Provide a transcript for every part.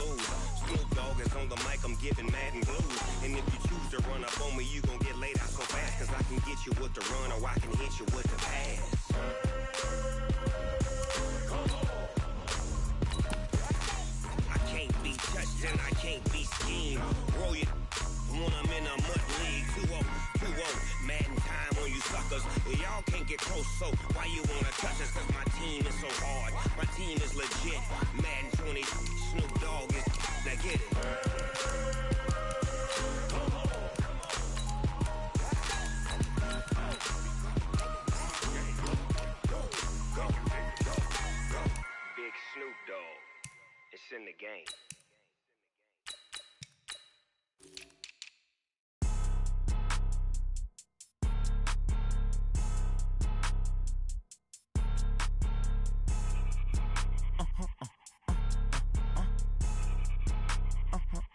lose. Snoop Dogg is on the mic, I'm giving Madden blues. And if you choose to run up on me, you gon' get laid out so fast. Cause I can get you with the run or I can hit you with the pass. I can't be touched and I can't be schemed. Roll you when I'm in a mud league. 2-0, Madden time on you suckers. Y'all can't get close, so why you wanna touch us? Cause my team is so hard. My team is legit. Madden 20, Snoop Dogg is. Now get it. Big Snoop Dogg. It's in the game.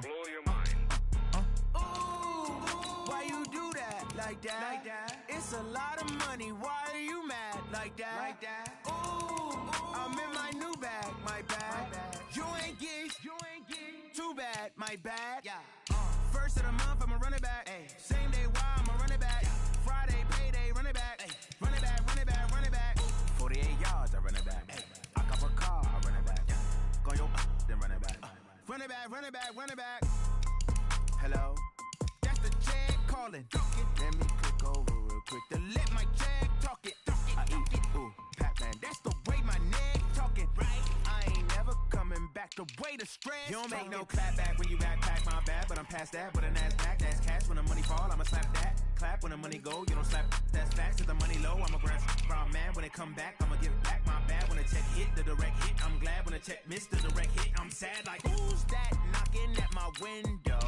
Blow your mind. Ooh, why you do that? Like that? It's a lot of money. Why are you mad? Like that? Ooh, I'm in my new bag. My bag. You ain't get. Too bad. My bad. Yeah. First of the month, I'ma run it back. Ay. Same day, why I'ma run it back. Friday, payday, run it back. Ay. Run it back, run it back, run it back. 48 yards, I run it back. Ay. I cop a car, I run it back. Go your then run it back. Run it back, run it back, run it back. Hello? That's the jag calling. Let me click over real quick to let my jag talk it. I eat it. Ooh, Pat-Man, that's the way my neck talking. Right? I ain't never coming back the way the stress. You don't make no clap back when you backpack my bad, but I'm past that. But a NASDAQ, that's cash. When the money fall, I'ma slap that. Clap when the money go, you don't slap. That's facts. Cause the money low, I'm a ground man. When it come back, I'ma give back my bad. When the check hit, the direct hit. I'm glad when the check missed the direct hit. I'm sad like, who's that knocking at my window?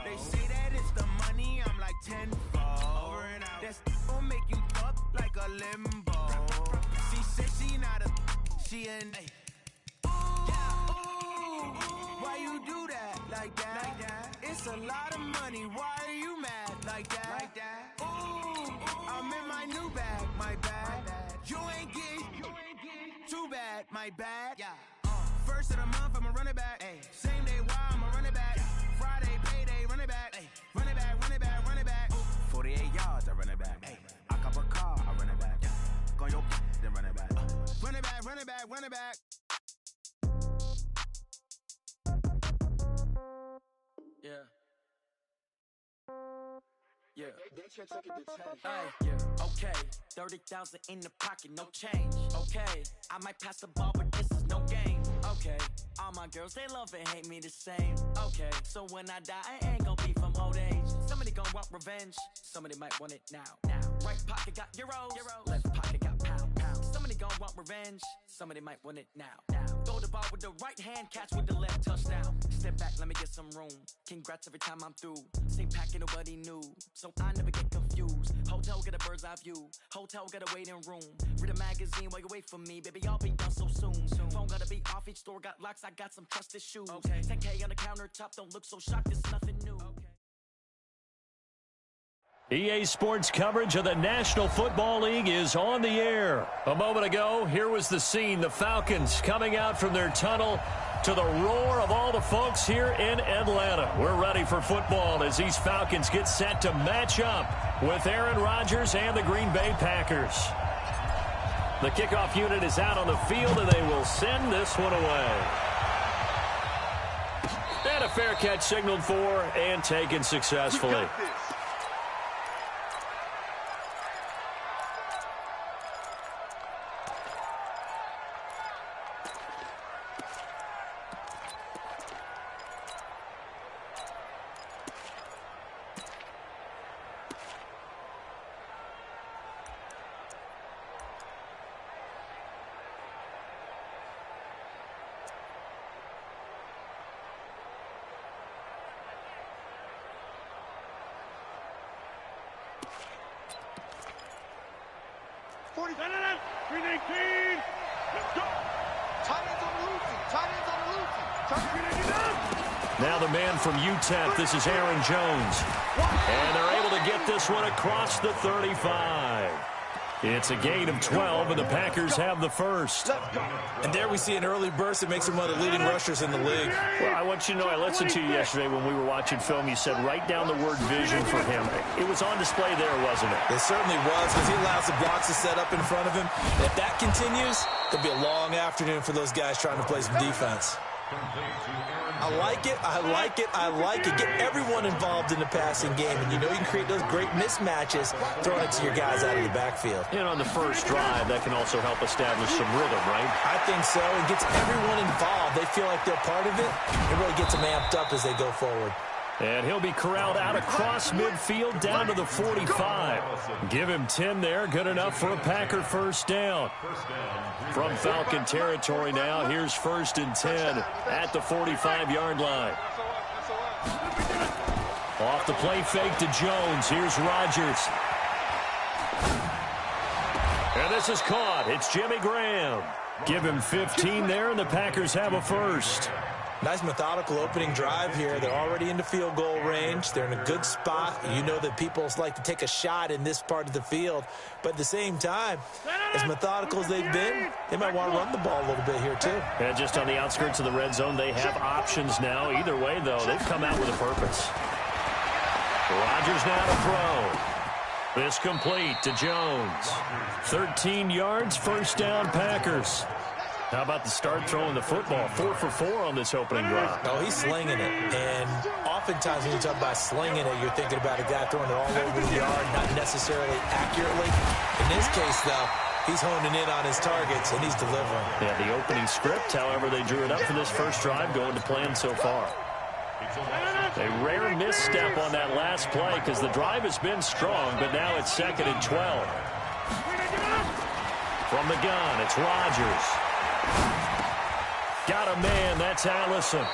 They say that it's the money, I'm like tenfold. Over and out. That's gon' make you fuck like a limbo. She said she not a, she an. Why you do that? Like that? It's a lot of money. Why are you mad? Like that? Ooh, I'm in my new bag. My bad. You ain't get. Too bad. My bad. Yeah. First of the month, I'ma run it back. Ay. Same day, why I'ma run it back. Friday, payday, run it back. Ay. Run it back, run it back, run it back. 48 yards, I run it back. Ay. I cop a car, I run it back. Go your then run it back. Run it back, run it back, run it back. Yeah. Okay, 30,000 in the pocket, no change. Okay, I might pass the ball, but this is no game. Okay, all my girls, they love and hate me the same. Okay, so when I die, I ain't gon' be from old age. Somebody gon' want revenge, somebody might want it now. Right pocket got euros, left pocket got pound. Somebody gon' want revenge, somebody might want it now. Throw the ball with the right hand, catch with the left, touchdown. Step back, let me get some room. Congrats every time I'm through. Same packet, nobody knew, so I never get confused. Hotel get a bird's eye view, hotel got a waiting room. Read a magazine while you wait for me, baby, I'll be done so soon. Phone gotta be off, each store got locks, I got some trusted shoes. 10K on the countertop, don't look so shocked, it's nothing new. EA Sports coverage of the National Football League is on the air. A moment ago, here was the scene. The Falcons coming out from their tunnel to the roar of all the folks here in Atlanta. We're ready for football as these Falcons get set to match up with Aaron Rodgers and the Green Bay Packers. The kickoff unit is out on the field, and they will send this one away. And a fair catch signaled for and taken successfully. Now the man from UTEP, this is Aaron Jones. And they're able to get this one across the 35. It's a gain of 12, and the Packers have the first. And there we see an early burst that makes him one of the leading rushers in the league. Well, I want you to know, I listened to you yesterday when we were watching film. You said write down the word vision for him. It was on display there, wasn't it? It certainly was, because he allows the blocks to set up in front of him. And if that continues, it'll be a long afternoon for those guys trying to play some defense. I like it. I like it. I like it. Get everyone involved in the passing game. And you know you can create those great mismatches throwing it to your guys out of the backfield. And on the first drive, that can also help establish some rhythm, right? I think so. It gets everyone involved. They feel like they're part of it. It really gets them amped up as they go forward. And he'll be corralled out across midfield down to the 45. Give him 10 there. Good enough for a Packer first down. From Falcon territory now, here's 1st and 10 at the 45-yard line. Off the play fake to Jones. Here's Rodgers. And this is caught. It's Jimmy Graham. Give him 15 there, and the Packers have a first. Nice methodical opening drive here. They're already into field goal range. They're in a good spot. You know that people like to take a shot in this part of the field. But at the same time, as methodical as they've been, they might want to run the ball a little bit here too. And just on the outskirts of the red zone, they have options now. Either way, though, they've come out with a purpose. Rodgers now to throw. This complete to Jones. 13 yards, first down Packers. How about the start throwing the football? 4 for 4 on this opening drive. Oh, he's slinging it. And oftentimes when you talk about slinging it, you're thinking about a guy throwing it all over the yard, not necessarily accurately. In this case, though, he's honing in on his targets, and he's delivering. Yeah, the opening script, however, they drew it up for this first drive, going to plan so far. A rare misstep on that last play because the drive has been strong, but now it's 2nd and 12. From the gun, it's Rodgers. Got a man, that's Allison.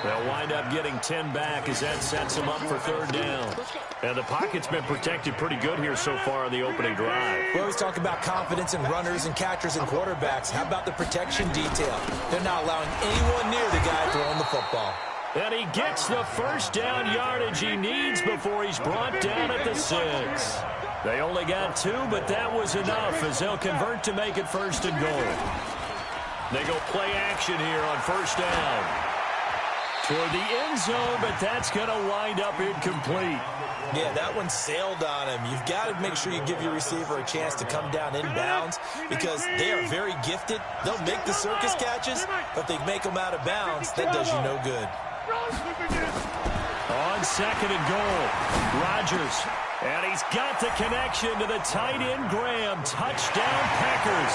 They'll wind up getting 10 back as that sets them up for 3rd down. And the pocket's been protected pretty good here so far on the opening drive. We always talk about confidence in runners and catchers and quarterbacks. How about the protection detail? They're not allowing anyone near the guy throwing the football. And he gets the first down yardage he needs before he's brought down at the 6. They only got 2, but that was enough as they'll convert to make it 1st and goal. They go play action here on 1st down. Toward the end zone, but that's going to wind up incomplete. Yeah, that one sailed on him. You've got to make sure you give your receiver a chance to come down inbounds because they are very gifted. They'll make the circus catches, but they make them out of bounds. That does you no good. On 2nd and goal, Rodgers. And he's got the connection to the tight end, Graham. Touchdown, Packers.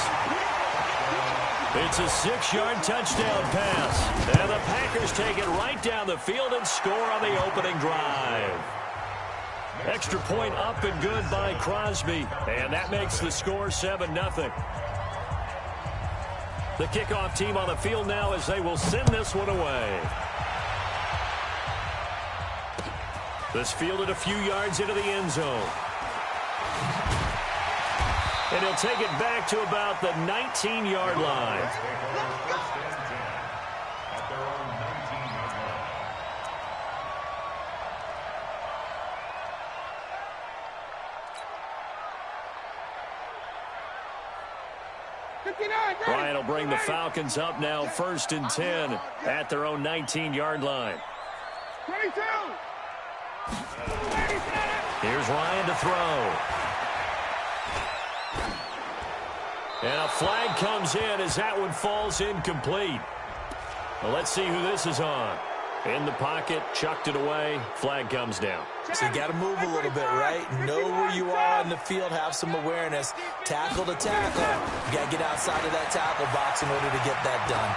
It's a 6-yard touchdown pass. And the Packers take it right down the field and score on the opening drive. Extra point up and good by Crosby. And that makes the score 7-0. The kickoff team on the field now as they will send this one away. This fielded a few yards into the end zone. And he'll take it back to about the 19-yard line. Ryan will bring the Falcons up now 1st and 10 at their own 19-yard line. 22. Here's Ryan to throw. And a flag comes in as that one falls incomplete. Well, let's see who this is on. In the pocket, chucked it away. Flag comes down. So you got to move a little bit, right? Know where you are on the field. Have some awareness. Tackle to tackle. You got to get outside of that tackle box in order to get that done.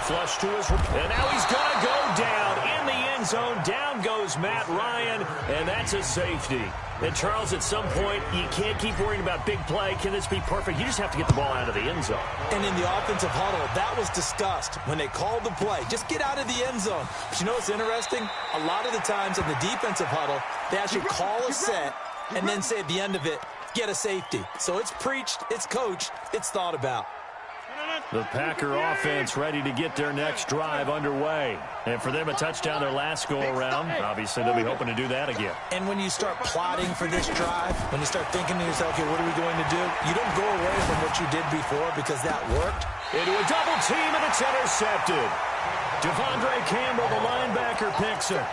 Flush to his, and now he's going to go down in the end zone. Down goes Matt Ryan, and that's a safety. And Charles, at some point, you can't keep worrying about big play. Can this be perfect? You just have to get the ball out of the end zone. And in the offensive huddle, that was discussed when they called the play. Just get out of the end zone. But you know what's interesting? A lot of the times in the defensive huddle, they actually call a set and then say at the end of it, get a safety. So it's preached, it's coached, it's thought about. The Packer offense ready to get their next drive underway. And for them, a touchdown their last go-around. Obviously, they'll be hoping to do that again. And when you start plotting for this drive, when you start thinking to yourself, okay, what are we going to do? You don't go away from what you did before because that worked. Into a double team, and it's intercepted. Devondre Campbell, the linebacker, picks him.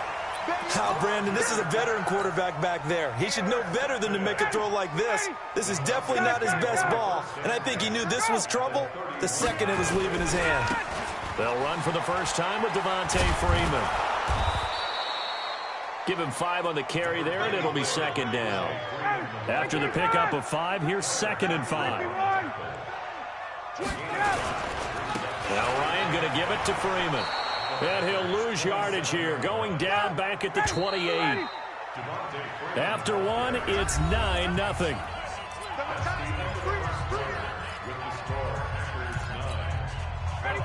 Now, Brandon, this is a veteran quarterback back there. He should know better than to make a throw like this. This is definitely not his best ball, and I think he knew this was trouble the second it was leaving his hand. They'll run for the first time with Devontae Freeman. Give him 5 on the carry there, and it'll be second down. After the pickup of 5, here's 2nd and 5. Now Ryan going to give it to Freeman. And he'll lose yardage here, going down back at the 28. After 1, it's 9-0.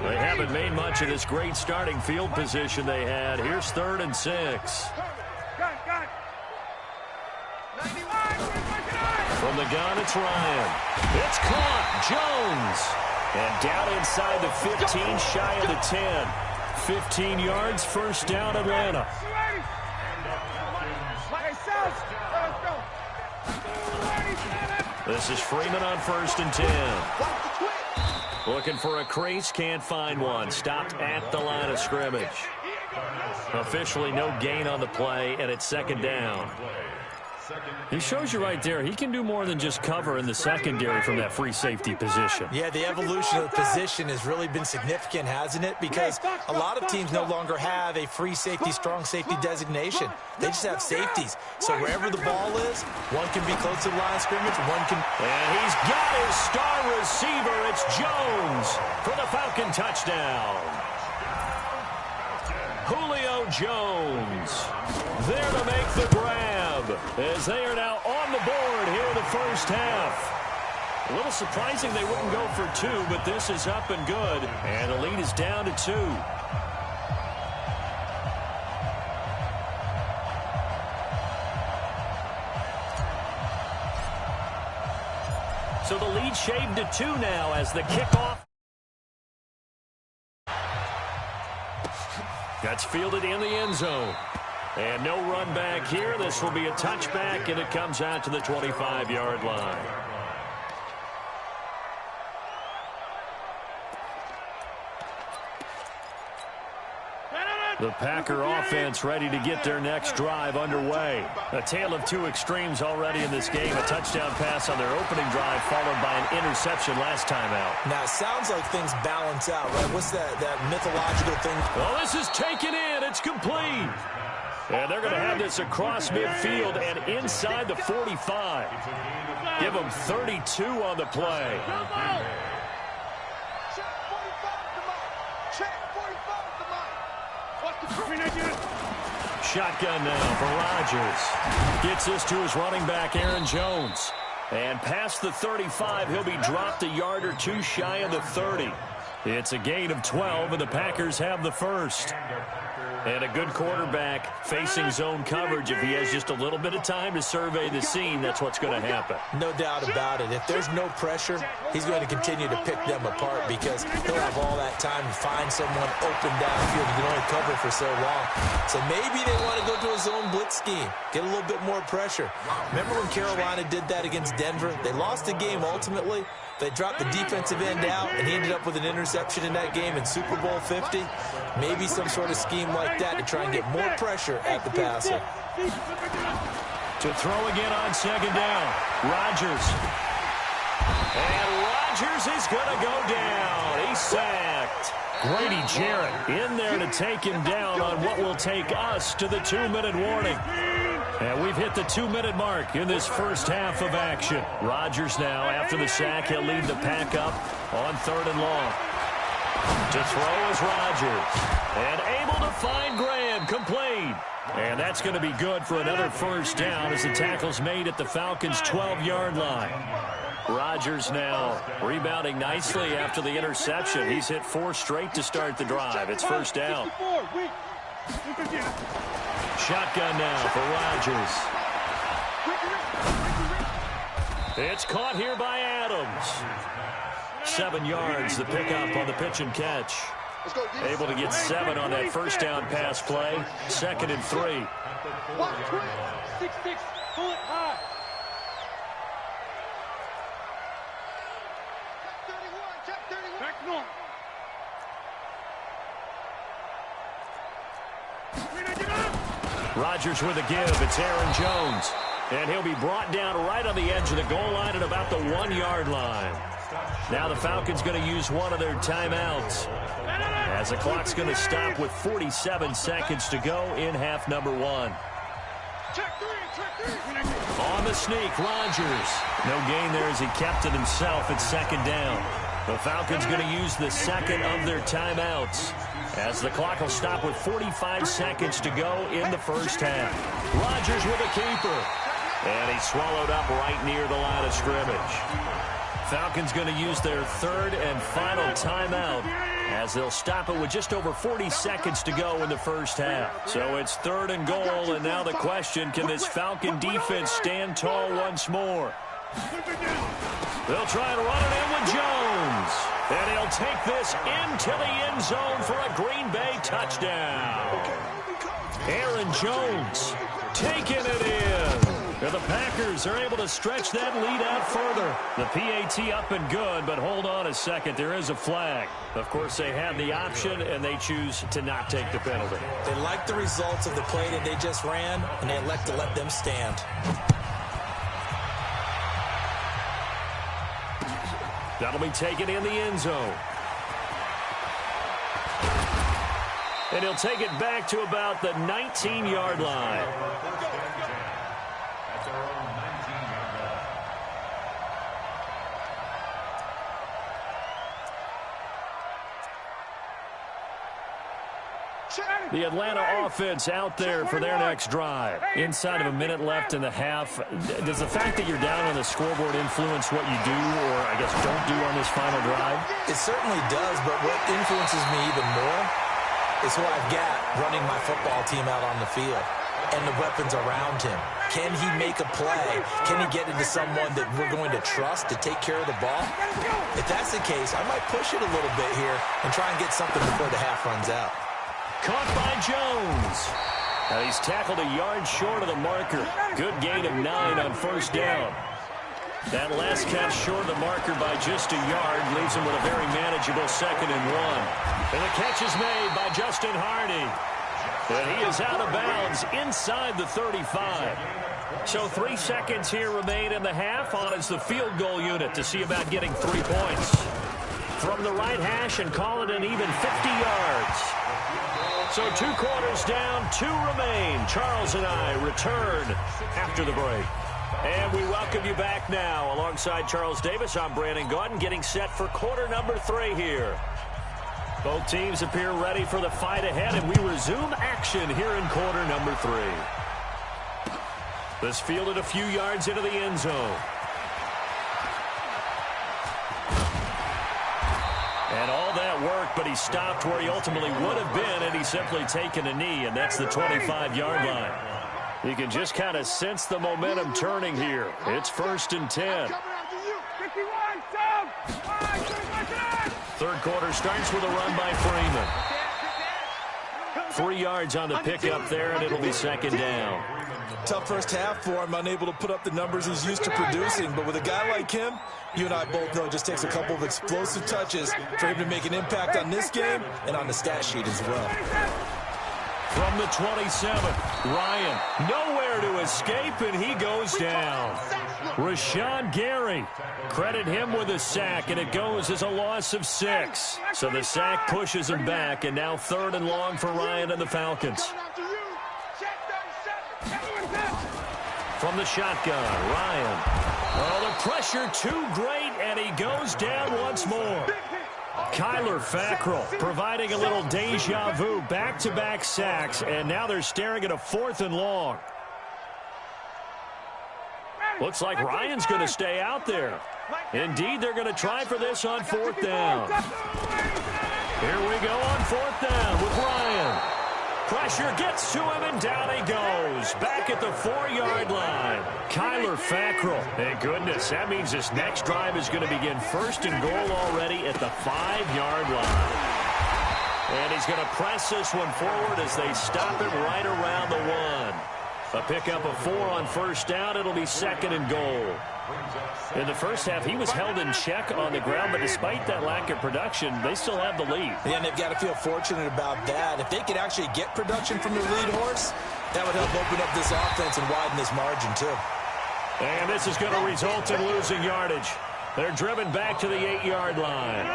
They haven't made much of this great starting field position they had. Here's 3rd and 6. From the gun, it's Ryan. It's caught. Jones. And down inside the 15, shy of the 10. 15 yards, first down, Atlanta. This is Freeman on 1st and 10. Looking for a crease, can't find one. Stopped at the line of scrimmage. Officially no gain on the play, and it's 2nd down. He shows you right there, he can do more than just cover in the secondary from that free safety position. Yeah, the evolution of the position has really been significant, hasn't it? Because a lot of teams no longer have a free safety, strong safety designation. They just have safeties. So wherever the ball is, one can be close to the line of scrimmage, one can... And he's got his star receiver. It's Jones for the Falcon touchdown. Julio Jones there to make the grab as they are now on the board here in the first half. A little surprising they wouldn't go for 2, but this is up and good, and the lead is down to 2. So the lead shaved to 2 now as the kickoff. That's fielded in the end zone. And no run back here. This will be a touchback, and it comes out to the 25-yard line. The Packer offense ready to get their next drive underway. A tale of 2 extremes already in this game. A touchdown pass on their opening drive followed by an interception last time out. Now, it sounds like things balance out, right? What's that mythological thing? Well, this is taken in. It's complete. And they're going to have this across midfield and inside the 45. Give them 32 on the play. Shotgun now for Rodgers. Gets this to his running back, Aaron Jones. And past the 35, he'll be dropped a yard or 2 shy of the 30. It's a gain of 12, and the Packers have the first. And a good quarterback facing zone coverage. If he has just a little bit of time to survey the scene, that's what's going to happen. No doubt about it. If there's no pressure, he's going to continue to pick them apart because he'll have all that time to find someone open downfield. He can only cover for so long. So maybe they want to go to a zone blitz scheme, get a little bit more pressure. Remember when Carolina did that against Denver? They lost the game ultimately. They dropped the defensive end out, and he ended up with an interception in that game in Super Bowl 50. Maybe some sort of scheme like that to try and get more pressure at the passer. To throw again on 2nd down, Rodgers. And Rodgers is going to go down. He's sacked. Grady Jarrett in there to take him down on what will take us to the 2-minute warning. And we've hit the 2-minute mark in this first half of action. Rodgers now, after the sack, he'll lead the pack up on 3rd and long. To throw is Rodgers. And able to find Graham, complete. And that's going to be good for another first down as the tackle's made at the Falcons' 12-yard line. Rodgers now rebounding nicely after the interception. He's hit 4 straight to start the drive. It's first down. Shotgun now for Rodgers. It's caught here by Adams. 7 yards, the pickup on the pitch and catch. Able to get 7 on that first down pass play. 2nd and 3. 6-6, pull it high. Check 31. Back north. Rodgers with a give. It's Aaron Jones. And he'll be brought down right on the edge of the goal line at about the 1-yard line. Now the Falcons going to use one of their timeouts, as the clock's going to stop with 47 seconds to go in half number 1. On the sneak, Rodgers. No gain there as he kept it himself at 2nd down. The Falcons going to use the 2nd of their timeouts, as the clock will stop with 45 seconds to go in the first half. Rodgers with a keeper. And he's swallowed up right near the line of scrimmage. Falcons going to use their 3rd and final timeout, as they'll stop it with just over 40 seconds to go in the first half. So it's 3rd and goal, and now the question, can this Falcon defense stand tall once more? They'll try and run it in with Jones. And he'll take this into the end zone for a Green Bay touchdown. Aaron Jones taking it in. And the Packers are able to stretch that lead out further. The PAT up and good, but hold on a second. There is a flag. Of course, they have the option, and they choose to not take the penalty. They like the results of the play that they just ran, and they elect to let them stand. That'll be taken in the end zone. And he'll take it back to about the 19-yard line. The Atlanta offense out there for their next drive. Inside of a minute left in the half. Does the fact that you're down on the scoreboard influence what you do, or I guess don't do on this final drive? It certainly does, but what influences me even more is who I've got running my football team out on the field and the weapons around him. Can he make a play? Can he get into someone that we're going to trust to take care of the ball? If that's the case, I might push it a little bit here and try and get something before the half runs out. Caught by Jones. Now he's tackled a yard short of the marker. Good gain of 9 on first down. That last catch short of the marker by just a yard leaves him with a very manageable 2nd and 1. And the catch is made by Justin Hardy. And he is out of bounds inside the 35. So 3 seconds here remain in the half. On is the field goal unit to see about getting 3 points. From the right hash and call it an even 50 yards. So 2 quarters down, 2 remain. Charles and I return after the break. And we welcome you back now. Alongside Charles Davis, I'm Brandon Gaudin, getting set for quarter number 3 here. Both teams appear ready for the fight ahead, and we resume action here in quarter number 3. This fielded a few yards into the end zone. And all that work, but he stopped where he ultimately would have been, and he's simply taken a knee, and that's the 25-yard line. You can just kind of sense the momentum turning here. It's 1st and 10. Third quarter starts with a run by Freeman. 3 yards on the pickup there, and it'll be 2nd down. Tough first half for him, unable to put up the numbers he's used to producing. But with a guy like him, you and I both know it just takes a couple of explosive touches for him to make an impact on this game and on the stat sheet as well. From the 27, Ryan nowhere to escape, and he goes down. Rashawn Gary, credit him with a sack, and it goes as a loss of 6. So the sack pushes him back, and now 3rd and long for Ryan and the Falcons. From the shotgun, Ryan. Oh, the pressure too great, and he goes down once more. Kyler Fackrell providing a little deja vu, back-to-back sacks, and now they're staring at a 4th and long. Looks like Ryan's going to stay out there. Indeed, they're going to try for this on 4th down. Here we go on 4th down with Ryan. Pressure gets to him, and down he goes. Back at the 4-yard line. Kyler Fackrell. And goodness, that means this next drive is going to begin first and goal already at the 5-yard line. And he's going to press this one forward as they stop it right around the 1. A pickup of 4 on first down. It'll be second and goal. In the first half, he was held in check on the ground, but despite that lack of production, they still have the lead. Yeah, and they've got to feel fortunate about that. If they could actually get production from their lead horse, that would help open up this offense and widen this margin, too. And this is going to result in losing yardage. They're driven back to the 8-yard line.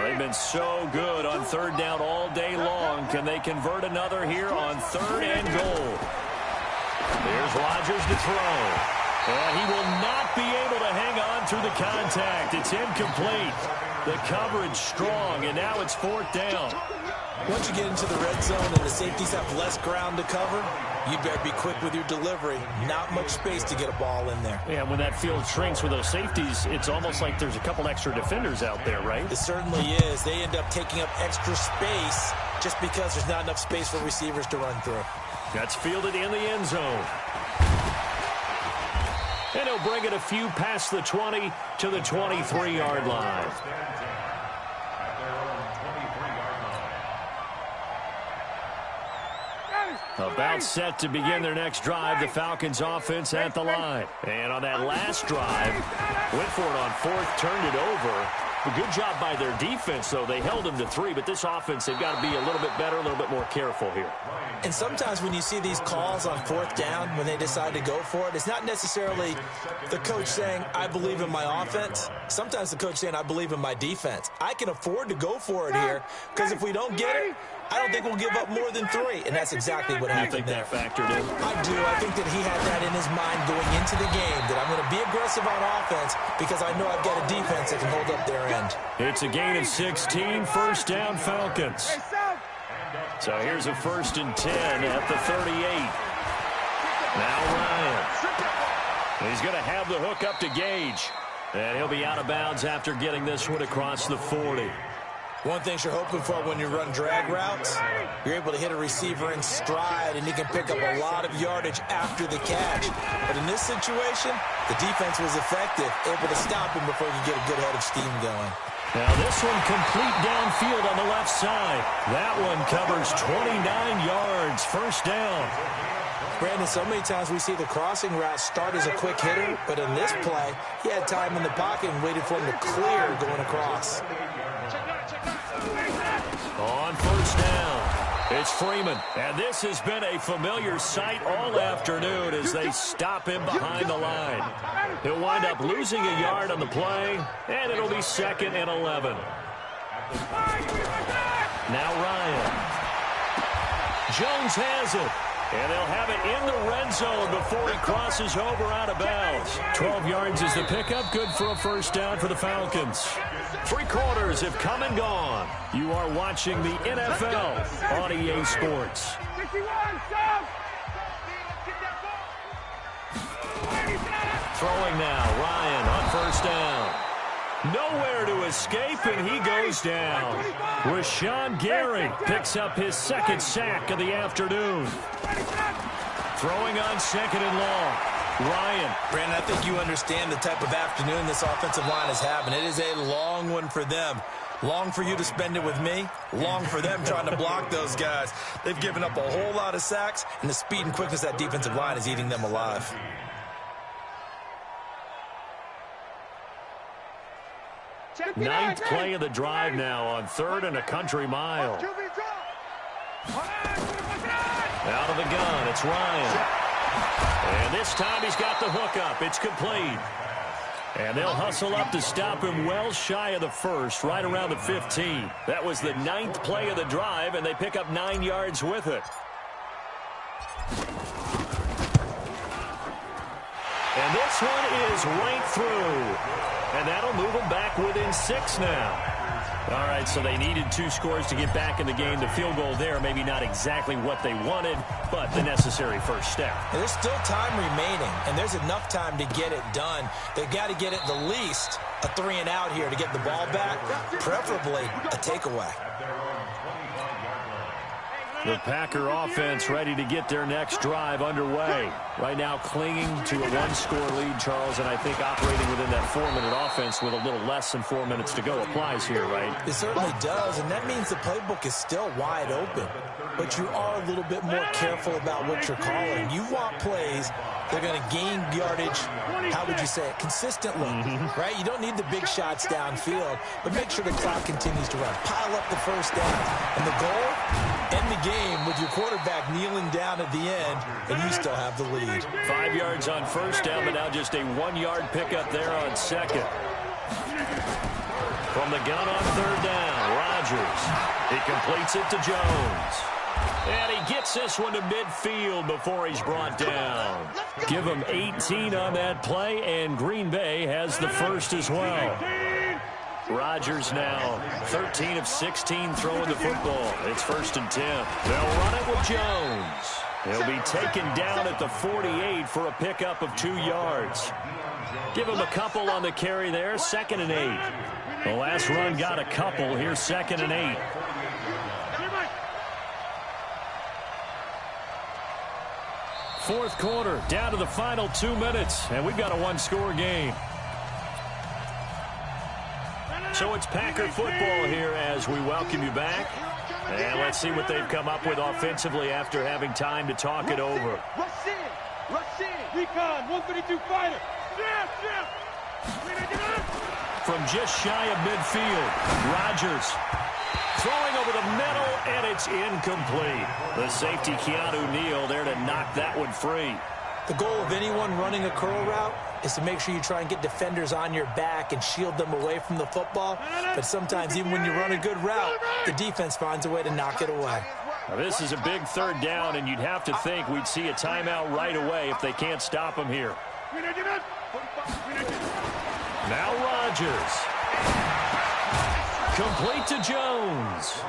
They've been so good on third down all day long. Can they convert another here on third and goal? Here's Rodgers to throw. And he will not be able to hang on through the contact. It's incomplete. The coverage strong, and now it's fourth down. Once you get into the red zone and the safeties have less ground to cover, you better be quick with your delivery. Not much space to get a ball in there. Yeah, when that field shrinks with those safeties, it's almost like there's a couple extra defenders out there, right? It certainly is. They end up taking up extra space just because there's not enough space for receivers to run through. That's fielded in the end zone. And he'll bring it a few past the 20 to the 23-yard line. About set to begin their next drive, the Falcons offense at the line. And on that last drive, went for it on fourth, turned it over. A good job by their defense, though. They held them to 3, but this offense, they've got to be a little bit better, a little bit more careful here. And sometimes when you see these calls on fourth down, when they decide to go for it, it's not necessarily the coach saying, I believe in my offense. Sometimes the coach saying, I believe in my defense. I can afford to go for it here, because if we don't get it, I don't think we'll give up more than 3, and that's exactly what happened there. You think that factored in? I do. I think that he had that in his mind going into the game, that I'm going to be aggressive on offense because I know I've got a defense that can hold up their end. It's a gain of 16, first down Falcons. So here's a 1st and 10 at the 38. Now Ryan. He's going to have the hook up to Gage. And he'll be out of bounds after getting this one across the 40. One thing you're hoping for when you run drag routes, you're able to hit a receiver in stride, and you can pick up a lot of yardage after the catch. But in this situation, the defense was effective, able to stop him before you get a good head of steam going. Now this one complete downfield on the left side. That one covers 29 yards, first down. Brandon, so many times we see the crossing route start as a quick hitter, but in this play, he had time in the pocket and waited for him to clear going across. On first down, it's Freeman. And this has been a familiar sight all afternoon as they stop him behind the line. He'll wind up losing a yard on the play, and it'll be 2nd and 11. Now Ryan. Jones has it. And they'll have it in the red zone before he crosses over out of bounds. 12 yards is the pickup. Good for a first down for the Falcons. 3 quarters have come and gone. You are watching the NFL on EA Sports. Throwing now, Ryan on first down. Nowhere to escape, and he goes down. Rashawn Gary picks up his 2nd sack of the afternoon. Throwing on 2nd and long. Ryan. Brandon, I think you understand the type of afternoon this offensive line is having. It is a long one for them. Long for you to spend it with me. Long for them trying to block those guys. They've given up a whole lot of sacks, and the speed and quickness of that defensive line is eating them alive. Ninth play of the drive now on 3rd and a country mile. Out of the gun, it's Ryan. And this time he's got the hook up. It's complete. And they'll hustle up to stop him well shy of the 1st, right around the 15. That was the 9th play of the drive, and they pick up 9 yards with it. And this one is right through. And that'll move them back within 6 now. All right, so they needed 2 scores to get back in the game. The field goal there, maybe not exactly what they wanted, but the necessary first step. And there's still time remaining, and there's enough time to get it done. They've got to get at the least a 3 and out here to get the ball back, preferably a takeaway. The Packer offense ready to get their next drive underway. Right now clinging to a one-score lead, Charles, and I think operating within that 4-minute offense with a little less than 4 minutes to go applies here, right? It certainly does, and that means the playbook is still wide open. But you are a little bit more careful about what you're calling. You want plays that are going to gain yardage, how would you say it, consistently, right? You don't need the big shots downfield, but make sure the clock continues to run. Pile up the first down. And the goal, end the game with your quarterback kneeling down at the end, and you still have the lead. 5 yards on first down, but now just a 1-yard pickup there on second. From the gun on third down, Rodgers. He completes it to Jones. And he gets this one to midfield before he's brought down. Give him 18 on that play, and Green Bay has the first as well. Rodgers now 13 of 16 throwing the football. It's 1st and 10. They'll run it with Jones. He'll be taken down at the 48 for a pickup of 2 yards. Give him a couple on the carry there. 2nd and 8. The last run got a couple. Here's 2nd and 8. Fourth quarter, down to the final 2 minutes, and we've got a one-score game. So it's Packer football here as we welcome you back. And let's see what they've come up with offensively after having time to talk it over. Rush in, recon, 132 fighter. From just shy of midfield, Rodgers throwing over the middle, and it's incomplete. The safety, Keanu Neal, there to knock that one free. The goal of anyone running a curl route is to make sure you try and get defenders on your back and shield them away from the football. But sometimes, even when you run a good route, the defense finds a way to knock it away. Now, this is a big third down, and you'd have to think we'd see a timeout right away if they can't stop him here. Now Rodgers. Complete to Jones.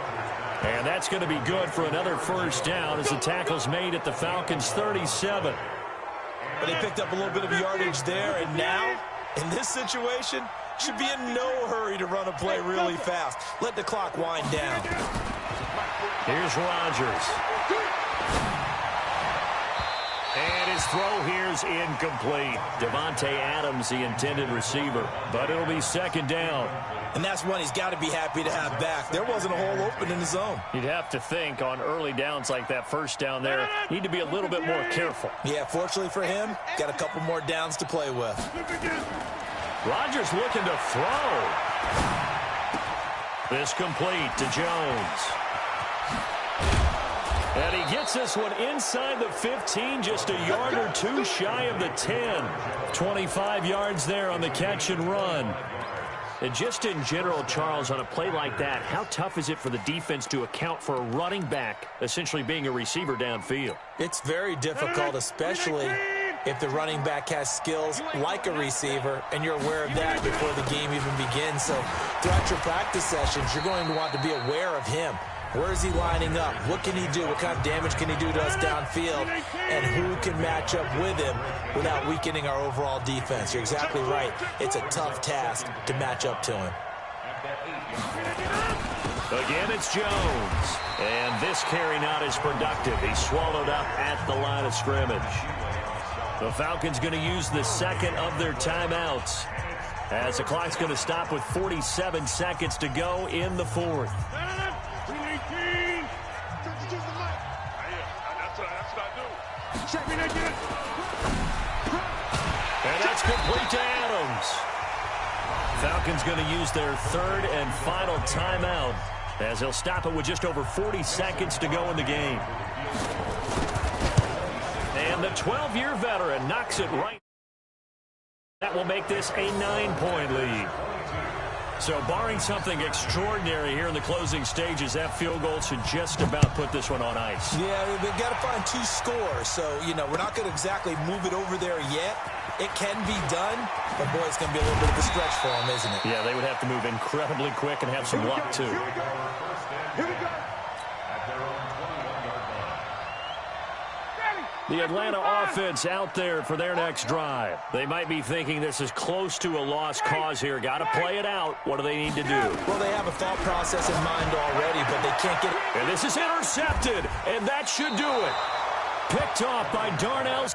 And that's going to be good for another first down as the tackle's made at the Falcons' 37. But they picked up a little bit of yardage there, and now, in this situation, should be in no hurry to run a play really fast. Let the clock wind down. Here's Rodgers. And his throw here's incomplete. Devontae Adams, the intended receiver. But it'll be 2nd down. And that's one he's got to be happy to have back. There wasn't a hole open in the zone. You'd have to think on early downs like that first down there, need to be a little bit more careful. Yeah, fortunately for him, got a couple more downs to play with. Rodgers looking to throw. This complete to Jones. And he gets this one inside the 15, just a yard or two shy of the 10. 25 yards there on the catch and run. And just in general, Charles, on a play like that, how tough is it for the defense to account for a running back essentially being a receiver downfield? It's very difficult, especially if the running back has skills like a receiver, and you're aware of that before the game even begins. So throughout your practice sessions, you're going to want to be aware of him. Where is he lining up? What can he do? What kind of damage can he do to us downfield? And who can match up with him without weakening our overall defense? You're exactly right. It's a tough task to match up to him. Again, it's Jones. And this carry not as productive. He's swallowed up at the line of scrimmage. The Falcons going to use the second of their timeouts, as the clock's going to stop with 47 seconds to go in the fourth. And that's complete to Adams. Falcons going to use their third and final timeout, as he'll stop it with just over 40 seconds to go in the game. And the 12-year veteran knocks it right. That will make this a 9-point lead. So barring something extraordinary here in the closing stages, that field goal should just about put this one on ice. Yeah, they've got to find 2 scores. So, you know, we're not going to exactly move it over there yet. It can be done, but, boy, it's going to be a little bit of a stretch for them, isn't it? Yeah, they would have to move incredibly quick and have some luck, too. The Atlanta offense out there for their next drive. They might be thinking this is close to a lost cause here. Got to play it out. What do they need to do? Well, they have a thought process in mind already, but they can't get it. And this is intercepted, and that should do it. Picked off by Darnell.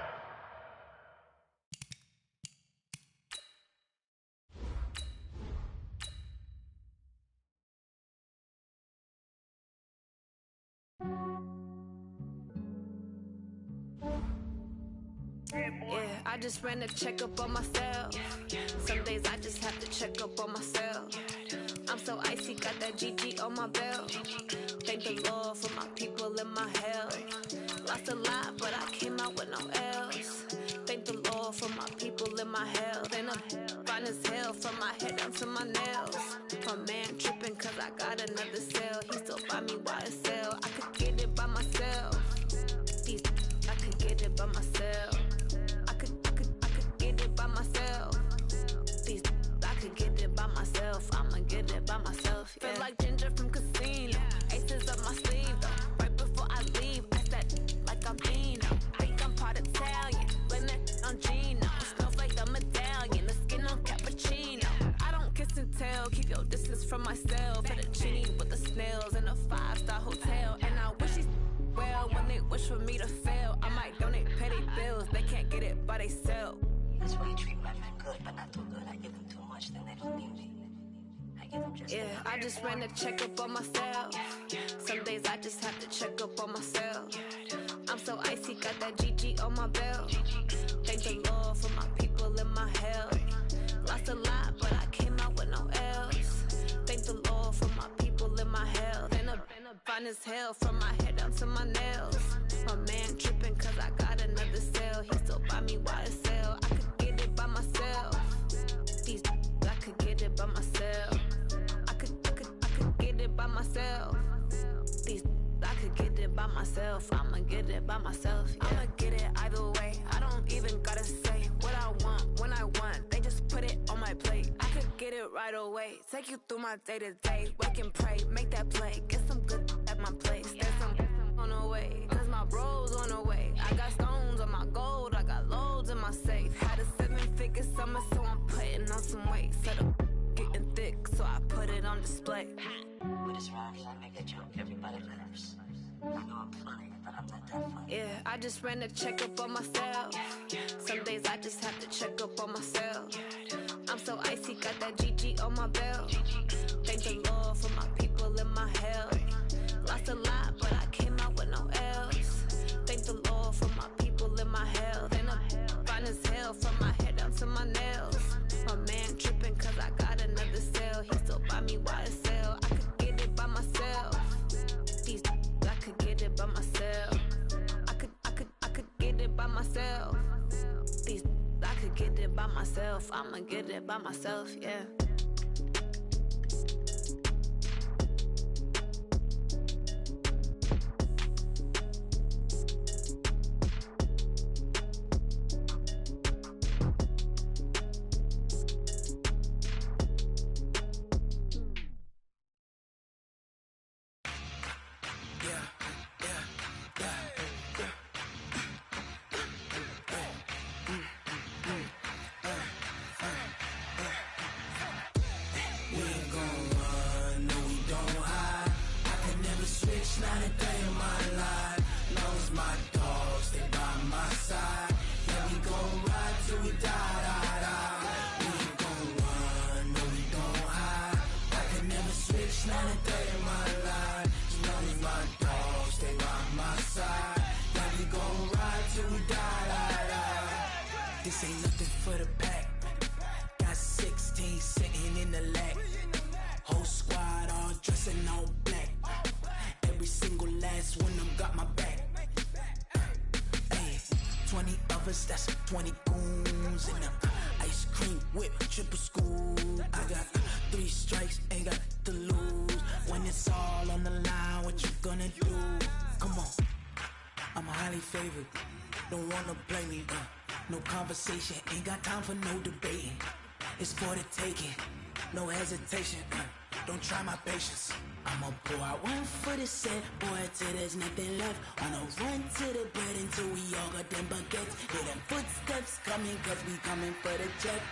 Yeah, I just ran a checkup on myself. Some days I just have to check up on myself. I'm so icy, got that GG on my belt. Thank the Lord for my people in my health. Lost a lot, but I came out with no else. Thank the Lord for my people in my health. And I'm fine as hell from my head down to my nails. My man tripping cause I got another cell. He still buy me YSL. I could get it by myself. I could get it by myself. I could get it by myself. I could get it by myself. I'ma get it by myself. Yeah. Feel like Ginger from Casino. Aces up my sleeve though. Right before I leave, I said like I'm Dino. Think I'm part Italian. Blame that on Gino. Smells like the medallion. The skin on cappuccino. I don't kiss and tell. Keep your distance from myself. Fettuccine with the snails in a 5-star hotel. And I wish he's well when they wish for me to fail. I might donate petty bills. They can't get it by themselves. That's why you treat women good, but not too good. I give them too much, then they lose beauty. I give them just enough. I just ran a checkup on myself. Some days I just have to check up on myself. I'm so icy, got that GG on my belt. Thank the Lord for my people in my health. Lost a lot, but I came out with no else. Thank the Lord for my people in my health. And I'm fine as hell from my head down to my nails. My man tripping cause I got another cell. He still buy me YSL. I could get it by myself. I could get it by myself. I could get it by myself. I could get it by myself. I'ma get it by myself. Yeah. I'ma get it either way. I don't even gotta say what I want when I want. They just put it on my plate. I could get it right away. Take you through my day to day. Wake and pray, make that play. Get some good at my place. There's some on the way. Cause my bro's on the way. I got stones on my gold. I got loads in my safe. Had a 7-figure summer, so I'm putting on some weight. Set up getting thick, so I put it on display. With this rhymes, I make a joke, everybody laughs. I know I'm funny, but I'm not that funny. Yeah, I just ran a checkup on myself. Some days I just have to check up on myself. I'm so icy, got that GG on my belt. Thank the Lord for my people in my health. Lost a lot, but I came out with no else. Thank the Lord for my people in my health. And I'm fine as hell from my head down to my nails. My man tripping cause I got another cell. He still buy me YSL. I could get it by myself. I could get it by myself. I could get it by myself. I could get it by myself. I'ma get it by myself, yeah. This ain't nothing for the pack. Got 16 sitting in the lag. Whole squad all dressing all black. Every single last one of them got my back. Hey, 20 of us, that's 20 goons in the ice cream whip, triple scoop. I got 3 strikes, ain't got to lose. When it's all on the line, what you gonna do? Come on, I'm highly favored. Don't wanna play me, no conversation, ain't got time for no debating. It's for the taking, no hesitation, don't try my patience. I'ma pour out one for the set, boy, till there's nothing left. On a run to the bread until we all got them baguettes. Hear them footsteps coming, cause we coming for the check.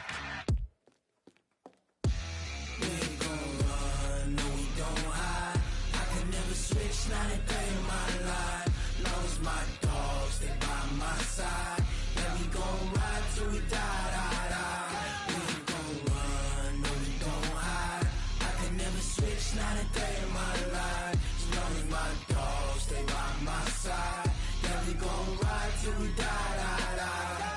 We ain't gon' run, no we don't hide. I can never switch, not a day in my life. Long as my dogs stay by my side. Yeah, we gon' ride till we die, die, die. We ain't gon' run, no we don't hide. I can never switch, not a day in my life. As long as my dogs stay by my side. Yeah, we gon' ride till we die, die, die.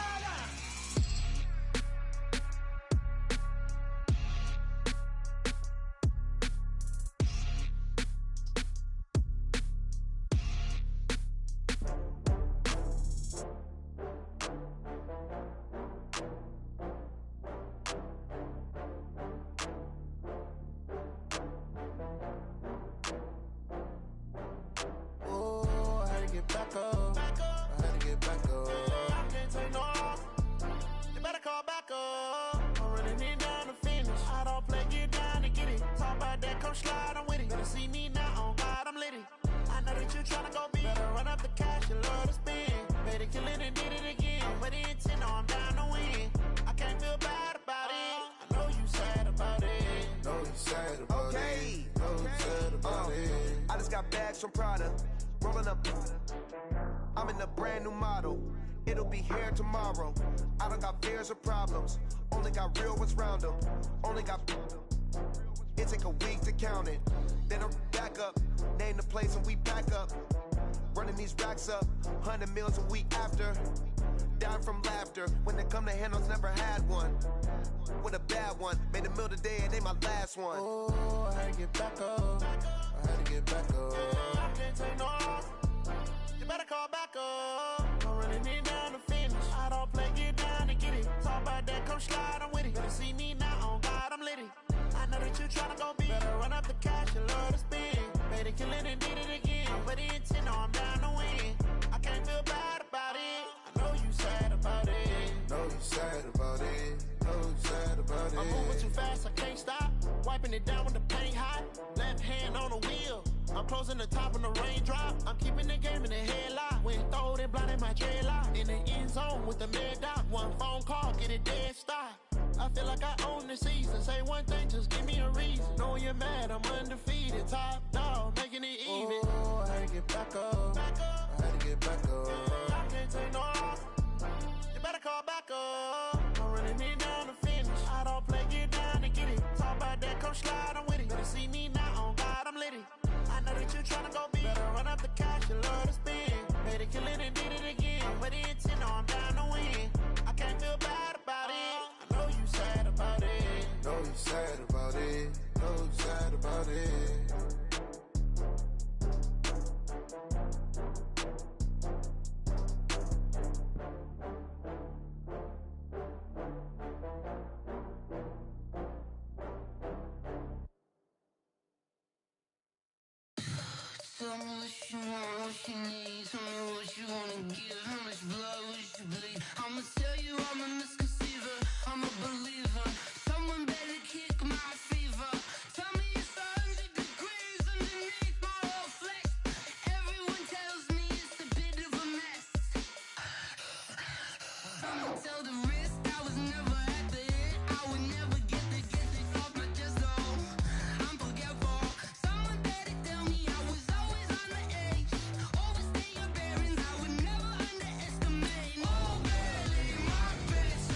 From Prada, rolling up. I'm in a brand new model. It'll be here tomorrow. I don't got fears or problems. Only got real ones round them. Only got. It take a week to count it. Then I'm back up. Name the place and we back up. Running these racks up. 100 meals a week after. Dying from laughter. When it come to handles, never had one. With a bad one. Made a meal today and they my last one. Oh, I had to get back up. I had to get back up. I can't take no loss. You better call back up. I'm running it down to finish. I don't play, get down to get it. Talk about that, come slide, I'm with it. Better see me now, on God, I'm litty. I know that you tryna go big. Better run up the cash, you love to spend. Better kill it and did it again. But the intent, no, I'm down to win. I can't feel bad about it. I know you sad about it. Know you sad about it. Know you sad about it. I'm moving too fast, I can't stop. Wiping it down when the paint hot. Left hand on the wheel. I'm closing the top when the raindrop. I'm keeping the game in the headlock. When throwed and blinded my dreadlock. In the end zone with the mad dot. One phone call, get it dead stop. I feel like I own the season. Say one thing, just give me a reason. Knowing you're mad, I'm undefeated. Top dog, making it even. Oh, I had to get back up. I had to get back up. I can't take no loss. You better call back up. I'm running it down to finish. I don't play, get down to get it. Talk about that, come slide, I'm with it. Better see me now, on God, I'm litty. I know that you tryna go big. Better run up the cash, you love to spend. Better kill it and did it again. But the intent, no, I'm down to win. I can't feel bad about it. I know you sad about it. Know you sad about it. Know you sad about it. Tell me what you want, what you need. Tell me what you wanna give. How much blood would you bleed? I'ma tell you I'm a misconceiver. I'm a believer. Someone better kick my fever. Tell me it's 100 degrees underneath my whole flesh. Everyone tells me it's a bit of a mess. I'ma tell the risk I was never at the end. I would never get this off my chest though. I'm forgetful. Someone better tell me I was always on the edge. Overstay your bearings, I would never underestimate. Oh, barely, my best.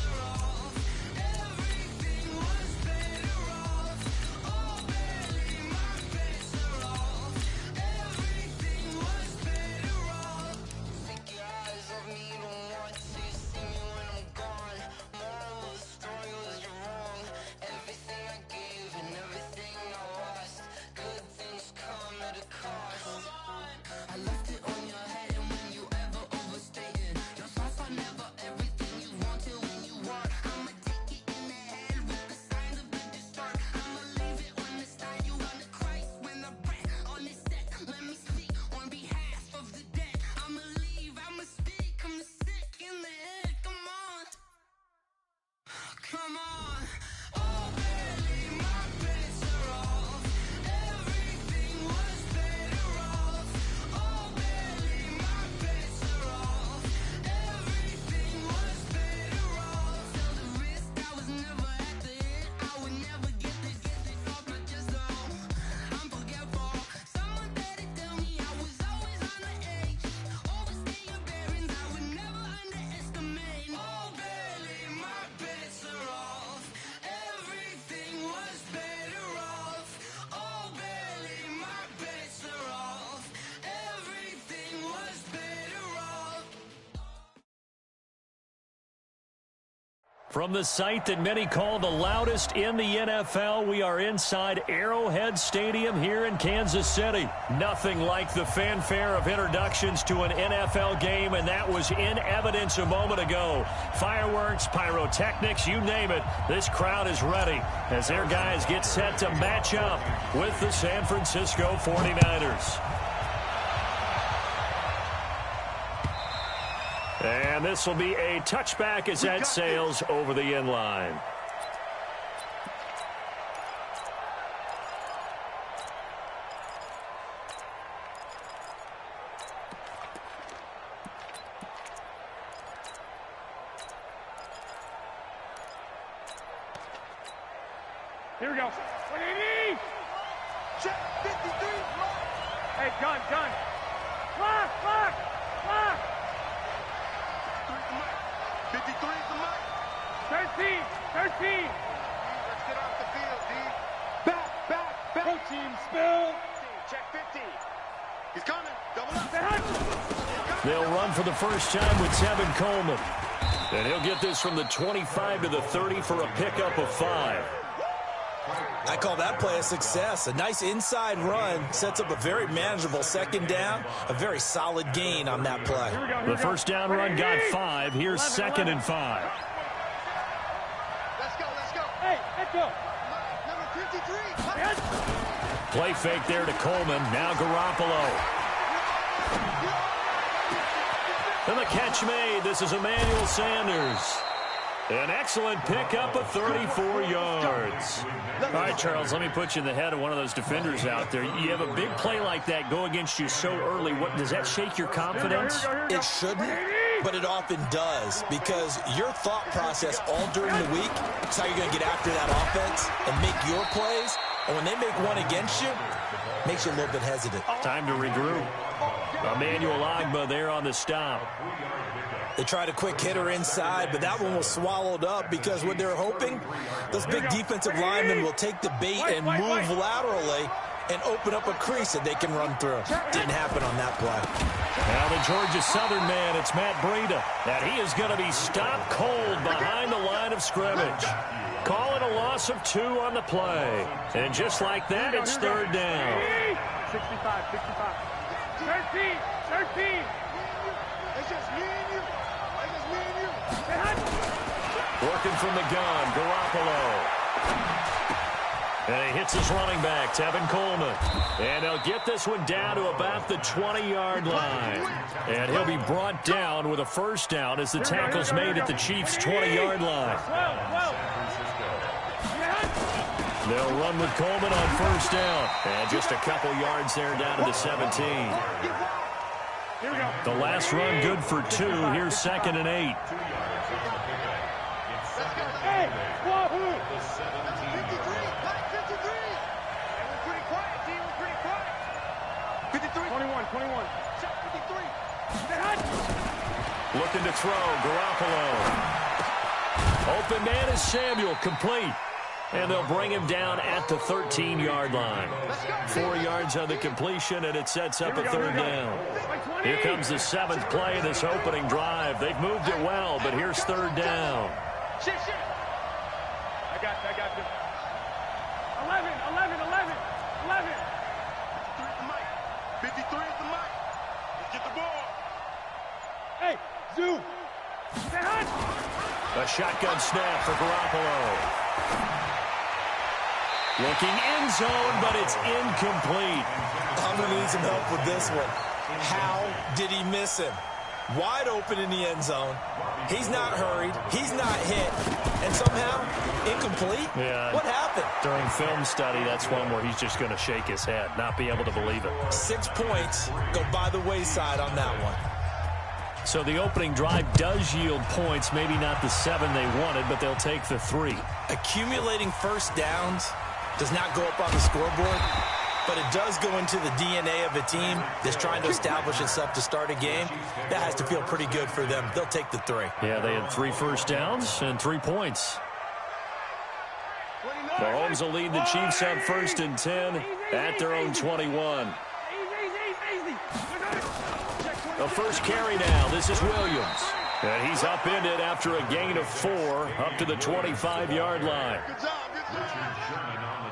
From the site that many call the loudest in the NFL, we are inside Arrowhead Stadium here in Kansas City. Nothing like the fanfare of introductions to an NFL game, and that was in evidence a moment ago. Fireworks, pyrotechnics, you name it. This crowd is ready as their guys get set to match up with the San Francisco 49ers. And this will be a touchback as that sails over the end line. Here we go. 180! Check 53! Hey, gun! Block! 53 is the mic. 13. Let's get off the field, D. Back. Go team, spill. Check 50. He's coming. Double up. They'll run for the first time with Tevin Coleman. And he'll get this from the 25 to the 30 for a pickup of 5. I call that play a success. A nice inside run sets up a very manageable second down. A very solid gain on that play. The first down run got 5. Here's 2nd and 5. Let's go. Hey, let's go. Number 53. Play fake there to Coleman. Now Garoppolo. And the catch made. This is Emmanuel Sanders. An excellent pickup of 34 yards. All right, Charles, let me put you in the head of one of those defenders out there. You have a big play like that go against you so early. What does that shake your confidence? It shouldn't, but it often does, because your thought process all during the week is how you're going to get after that offense and make your plays. And when they make one against you, it makes you a little bit hesitant. Time to regroup. Emmanuel Ogbah there on the stop. They tried a quick hitter inside, but that one was swallowed up because what they're hoping, those big defensive linemen will take the bait and move laterally and open up a crease that they can run through. Didn't happen on that play. Now the Georgia Southern man, it's Matt Breida. And he is going to be stopped cold behind the line of scrimmage. Call it a loss of 2 on the play. And just like that, it's 3rd down. 65. 13. It's just me and you. Working from the gun, Garoppolo. And he hits his running back, Tevin Coleman. And they'll get this one down to about the 20-yard line. And he'll be brought down with a first down as the tackle's made at the Chiefs' 20-yard line. They'll run with Coleman on first down. And just a couple yards there down to the 17. The last run good for 2. Here's 2nd and 8. Hey, Wahoo! 53. We're pretty quiet, team. We're pretty quiet. 53. 21. Check 53. Looking to throw, Garoppolo. Open man is Samuel, complete. And they'll bring him down at the 13-yard line. 4 yards on the completion, and it sets up a 3rd down. Here comes the 7th play of this opening drive. They've moved it well, but here's 3rd down. Shit. I got you. 11. 53 is the mic. Let's get the ball. Hey, Zoo. A shotgun snap for Garoppolo. Looking end zone, but it's incomplete. I'm going to need some help with this one. How did he miss him? Wide open in the end zone. He's not hurried. He's not hit. And somehow, incomplete? Yeah. What happened? During film study, that's one where he's just going to shake his head, not be able to believe it. 6 points go by the wayside on that one. So the opening drive does yield points, maybe not the 7 they wanted, but they'll take the 3. Accumulating first downs does not go up on the scoreboard, but it does go into the DNA of a team that's trying to establish itself to start a game. That has to feel pretty good for them. They'll take the 3. Yeah, they had 3 first downs and 3 points. Mahomes will lead the Chiefs up 1st and 10 at their own 21. The first carry now. This is Williams. And he's upended after a gain of 4 up to the 25-yard line.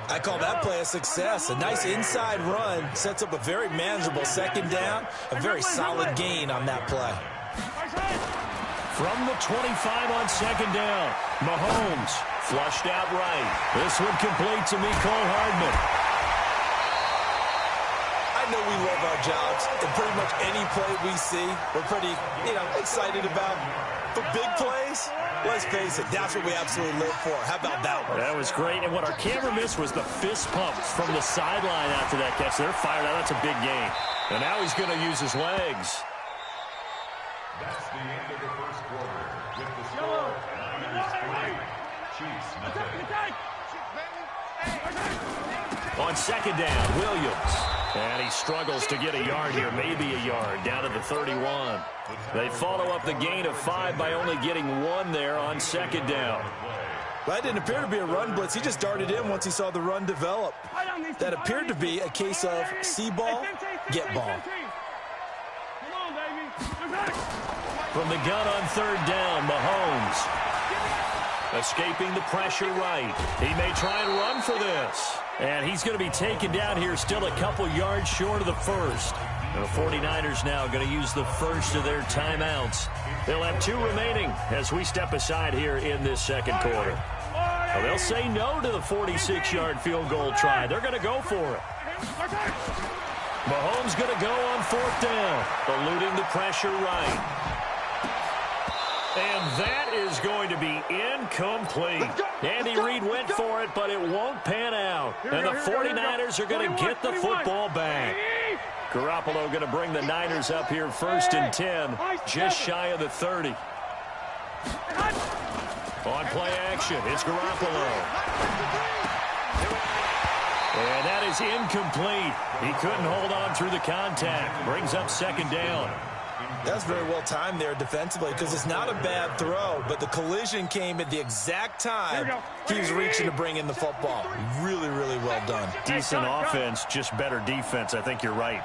I call that play a success. A nice inside run sets up a very manageable second down, a very solid gain on that play. From the 25 on second down, Mahomes flushed out right. This one complete to Mecole Hardman. I know we love our jobs, and pretty much any play we see, we're pretty, excited about. For big plays, let's face it, that's what we absolutely live for. How about that one? That was great, and what our camera missed was the fist pump from the sideline after that catch. They're fired out. That's a big gain. And now he's going to use his legs. That's the end of the first quarter. With the score, Niners 3, Chiefs nothing. On second down, Williams. And he struggles to get a yard here, maybe a yard, down to the 31. They follow up the gain of 5 by only getting 1 there on second down. Well, that didn't appear to be a run blitz. He just darted in once he saw the run develop. That appeared to be a case of see ball, get ball. From the gun on third down, Mahomes. Escaping the pressure right. He may try and run for this. And he's going to be taken down here, still a couple yards short of the first. The 49ers now going to use the first of their timeouts. They'll have 2 remaining as we step aside here in this second quarter. Well, they'll say no to the 46-yard field goal try. They're going to go for it. Mahomes going to go on fourth down, eluding the pressure right. And that is going to be incomplete. Andy Reid went for it, but it won't pan out. And the 49ers are going to get the football back. Garoppolo going to bring the Niners up here first and 10, just shy of the 30. On play action, it's Garoppolo. And that is incomplete. He couldn't hold on through the contact. Brings up second down. That's very well timed there defensively because it's not a bad throw, but the collision came at the exact time he was reaching to bring in the football. Really, really well done. Decent offense, just better defense. I think you're right.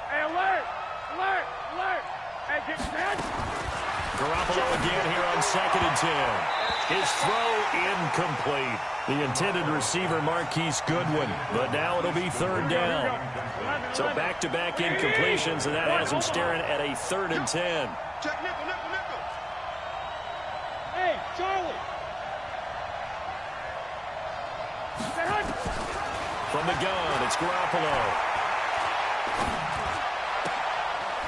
Garoppolo again here on second and 10. His throw incomplete. The intended receiver, Marquise Goodwin. But now it'll be third down. So back-to-back incompletions, and that has him staring at a 3rd and 10. Check nickel, nickel, nickel. Hey, Charlie. From the gun, it's Garoppolo.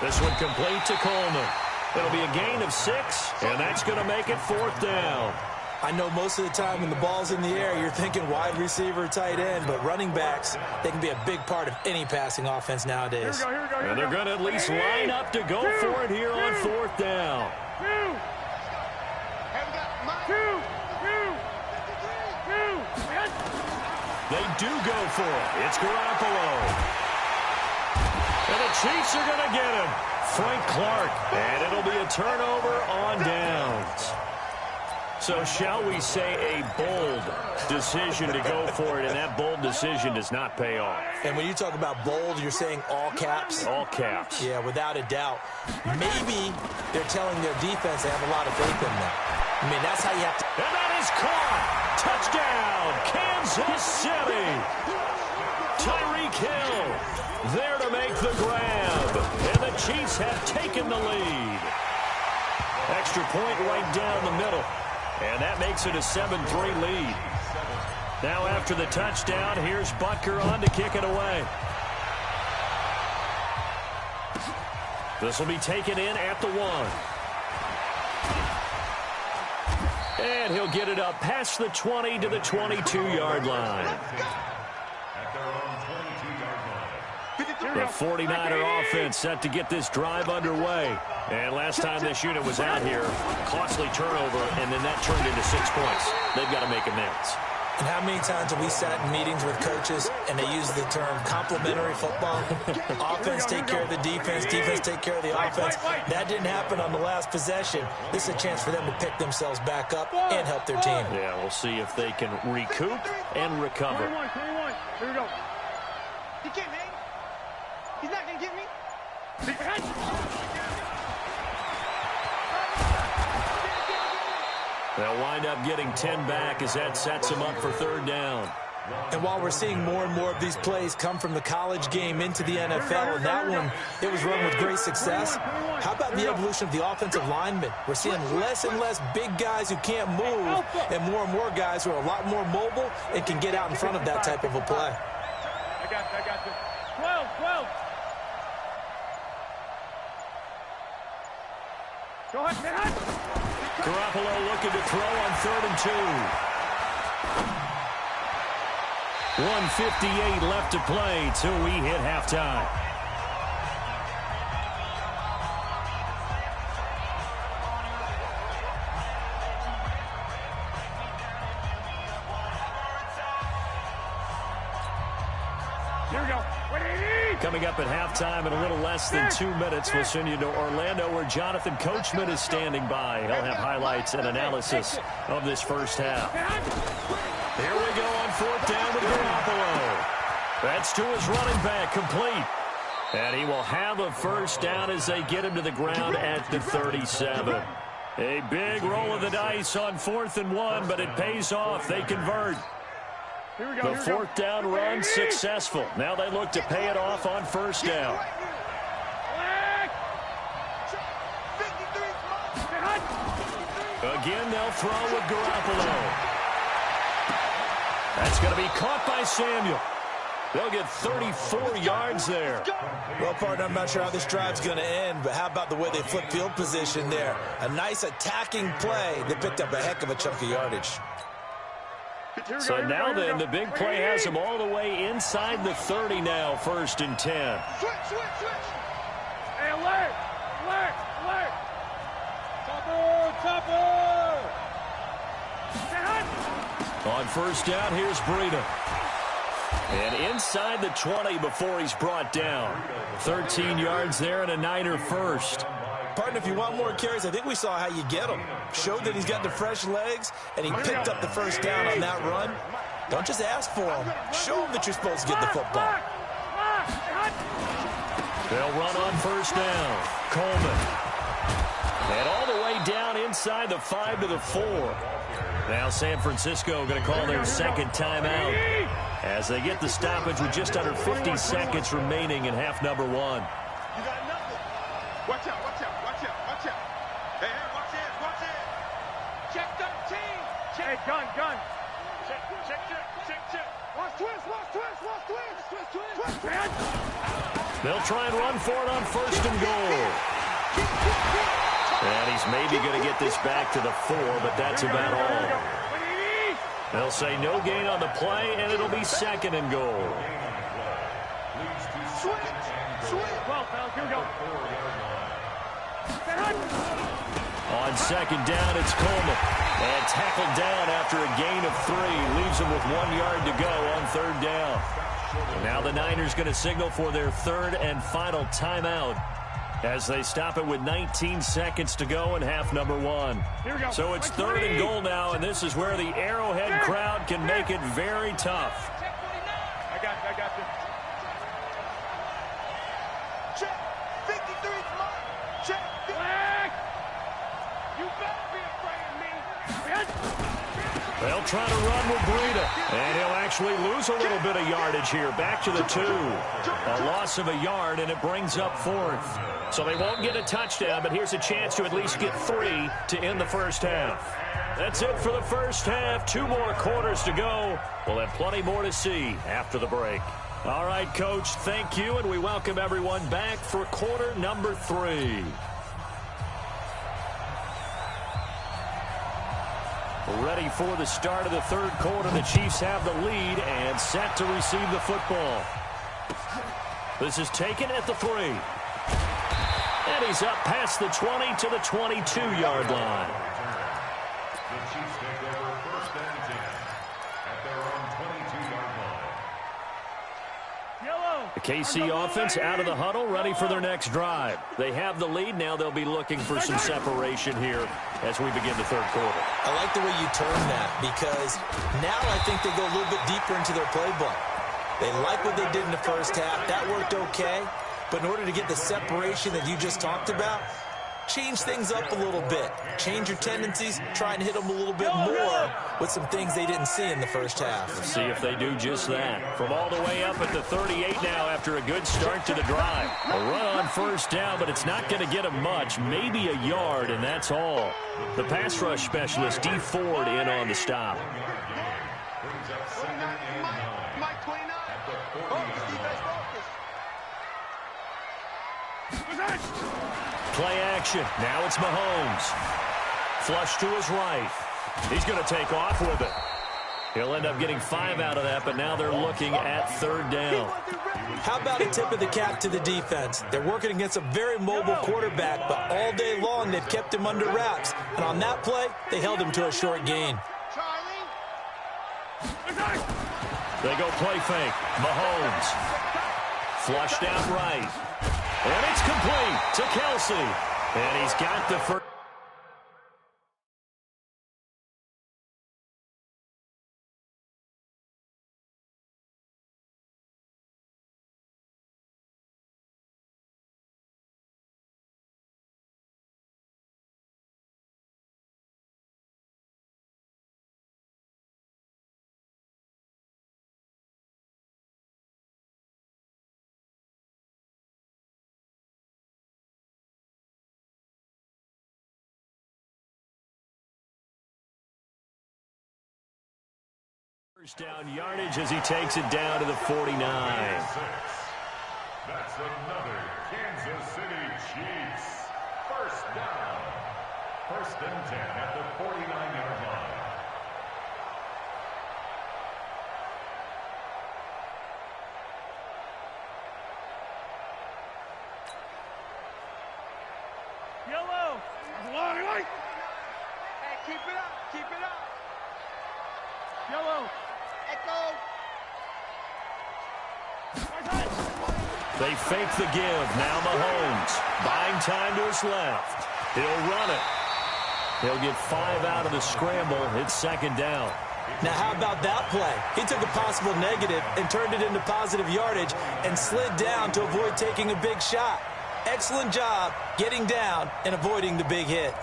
This one complete to Coleman. It'll be a gain of 6, and that's going to make it 4th down. I know most of the time when the ball's in the air, you're thinking wide receiver, tight end, but running backs, they can be a big part of any passing offense nowadays. And they're going to at least line up to go for it here on 4th down. They do go for it. It's Garoppolo. And the Chiefs are going to get him. Frank Clark. And it'll be a turnover on downs. So shall we say a bold decision to go for it, and that bold decision does not pay off. And when you talk about bold, you're saying all caps? All caps. Yeah, without a doubt. Maybe they're telling their defense they have a lot of faith in them. I mean, that's how you have to... And that is caught. Touchdown, Kansas City. Tyreek Hill there to make the grab. And the Chiefs have taken the lead. Extra point right down the middle. And that makes it a 7-3 lead. Now after the touchdown, here's Butker on to kick it away. This will be taken in at the 1. And he'll get it up past the 20 to the 22-yard line. The 49er offense set to get this drive underway. And last time this unit was out here, costly turnover, and then that turned into 6 points. They've got to make amends. And how many times have we sat in meetings with coaches and they use the term complementary football? Offense take care of the defense, defense take care of the offense. That didn't happen on the last possession. This is a chance for them to pick themselves back up and help their team. Yeah, we'll see if they can recoup and recover. 21. Here we go. He can't hang. He's not going to get me. They'll wind up getting 10 back as that sets them up for third down. And while we're seeing more and more of these plays come from the college game into the NFL, and that one, it was run with great success, how about the evolution of the offensive linemen? We're seeing less and less big guys who can't move and more guys who are a lot more mobile and can get out in front of that type of a play. I got you. 12. Go ahead. Garoppolo looking to throw on 3rd and 2. 1:58 left to play till we hit halftime. Here we go. Coming up at halftime in a little less than 2 minutes, we'll send you to Orlando where Jonathan Coachman is standing by. He'll have highlights and analysis of this first half. Here we go on 4th down with Garoppolo. That's to his running back, complete. And he will have a first down as they get him to the ground at the 37. A big roll of the dice on 4th and 1, but it pays off. They convert. The 4th down run successful. Now they look to pay it off on 1st down. Again, they'll throw with Garoppolo. That's going to be caught by Samuel. They'll get 34 yards there. Well, partner, I'm not sure how this drive's going to end, but how about the way they flip field position there? A nice attacking play. They picked up a heck of a chunk of yardage. So now then, the big play has them all the way inside the 30 now, 1st and 10. Switch. Hey, alert. Topper. On 1st down, here's Breida. And inside the 20 before he's brought down. 13 yards there and a Niner first. Partner, if you want more carries, I think we saw how you get them. Showed that he's got the fresh legs, and he picked up the first down on that run. Don't just ask for them. Show them that you're supposed to get the football. They'll run on 1st down. Coleman. And all the way down inside the 5 to the 4. Now San Francisco going to call their second timeout as they get the stoppage with just under 50 seconds remaining in half number 1. You got nothing. Watch out. Hey, watch it. Check 13. Hey, gun. Check. Watch twist. They'll try and run for it on 1st and goal. And he's maybe going to get this back to the 4, but that's about all. They'll say no gain on the play, and it'll be 2nd and goal. On 2nd down, it's Coleman. And tackled down after a gain of 3. Leaves him with 1 yard to go on 3rd down. Now the Niners going to signal for their 3rd and final timeout as they stop it with 19 seconds to go in half number 1. So it's 3rd and goal now, and this is where the Arrowhead crowd can make it very tough. I got this. Check. 53. Check. Flag. You better be afraid of me. They'll try to run with Breida, and he'll actually lose a little bit of yardage here. Back to the 2. A loss of a yard, and it brings up 4th. So they won't get a touchdown, but here's a chance to at least get 3 to end the first half. That's it for the first half. 2 more quarters to go. We'll have plenty more to see after the break. All right, Coach, thank you, and we welcome everyone back for quarter number 3. Ready for the start of the 3rd quarter. The Chiefs have the lead and set to receive the football. This is taken at the 3. And he's up past the 20 to the 22-yard line. The Chiefs take over 1st and 10 at their own 22-yard line. The KC offense out of the huddle, ready for their next drive. They have the lead. Now they'll be looking for some separation here as we begin the 3rd quarter. I like the way you turn that, because now I think they go a little bit deeper into their playbook. They like what they did in the first half. That worked okay. But in order to get the separation that you just talked about, change things up a little bit. Change your tendencies, try and hit them a little bit more with some things they didn't see in the first half. Let's see if they do just that. From all the way up at the 38 now after a good start to the drive. A run on first down, but it's not going to get them much. Maybe a yard, and that's all. The pass rush specialist, D. Ford, in on the stop. Mike 29. Focus, defense, focus. Play action. Now it's Mahomes. Flush to his right. He's going to take off with it. He'll end up getting 5 out of that, but now they're looking at third down. How about a tip of the cap to the defense? They're working against a very mobile quarterback, but all day long they've kept him under wraps. And on that play, they held him to a short gain. They go play fake. Mahomes. Flushed out right. And it's complete to Kelsey. And he's got the first. First down yardage as he takes it down to the 49. That's another Kansas City Chiefs. First down. First and 10 at the 49-yard line. Yellow. Hey, keep it up. Keep it up. Yellow. Echo. They fake the give. Now Mahomes. Buying time to his left. He'll run it. He'll get 5 out of the scramble. It's second down. Now, how about that play? He took a possible negative and turned it into positive yardage and slid down to avoid taking a big shot. Excellent job getting down and avoiding the big hit.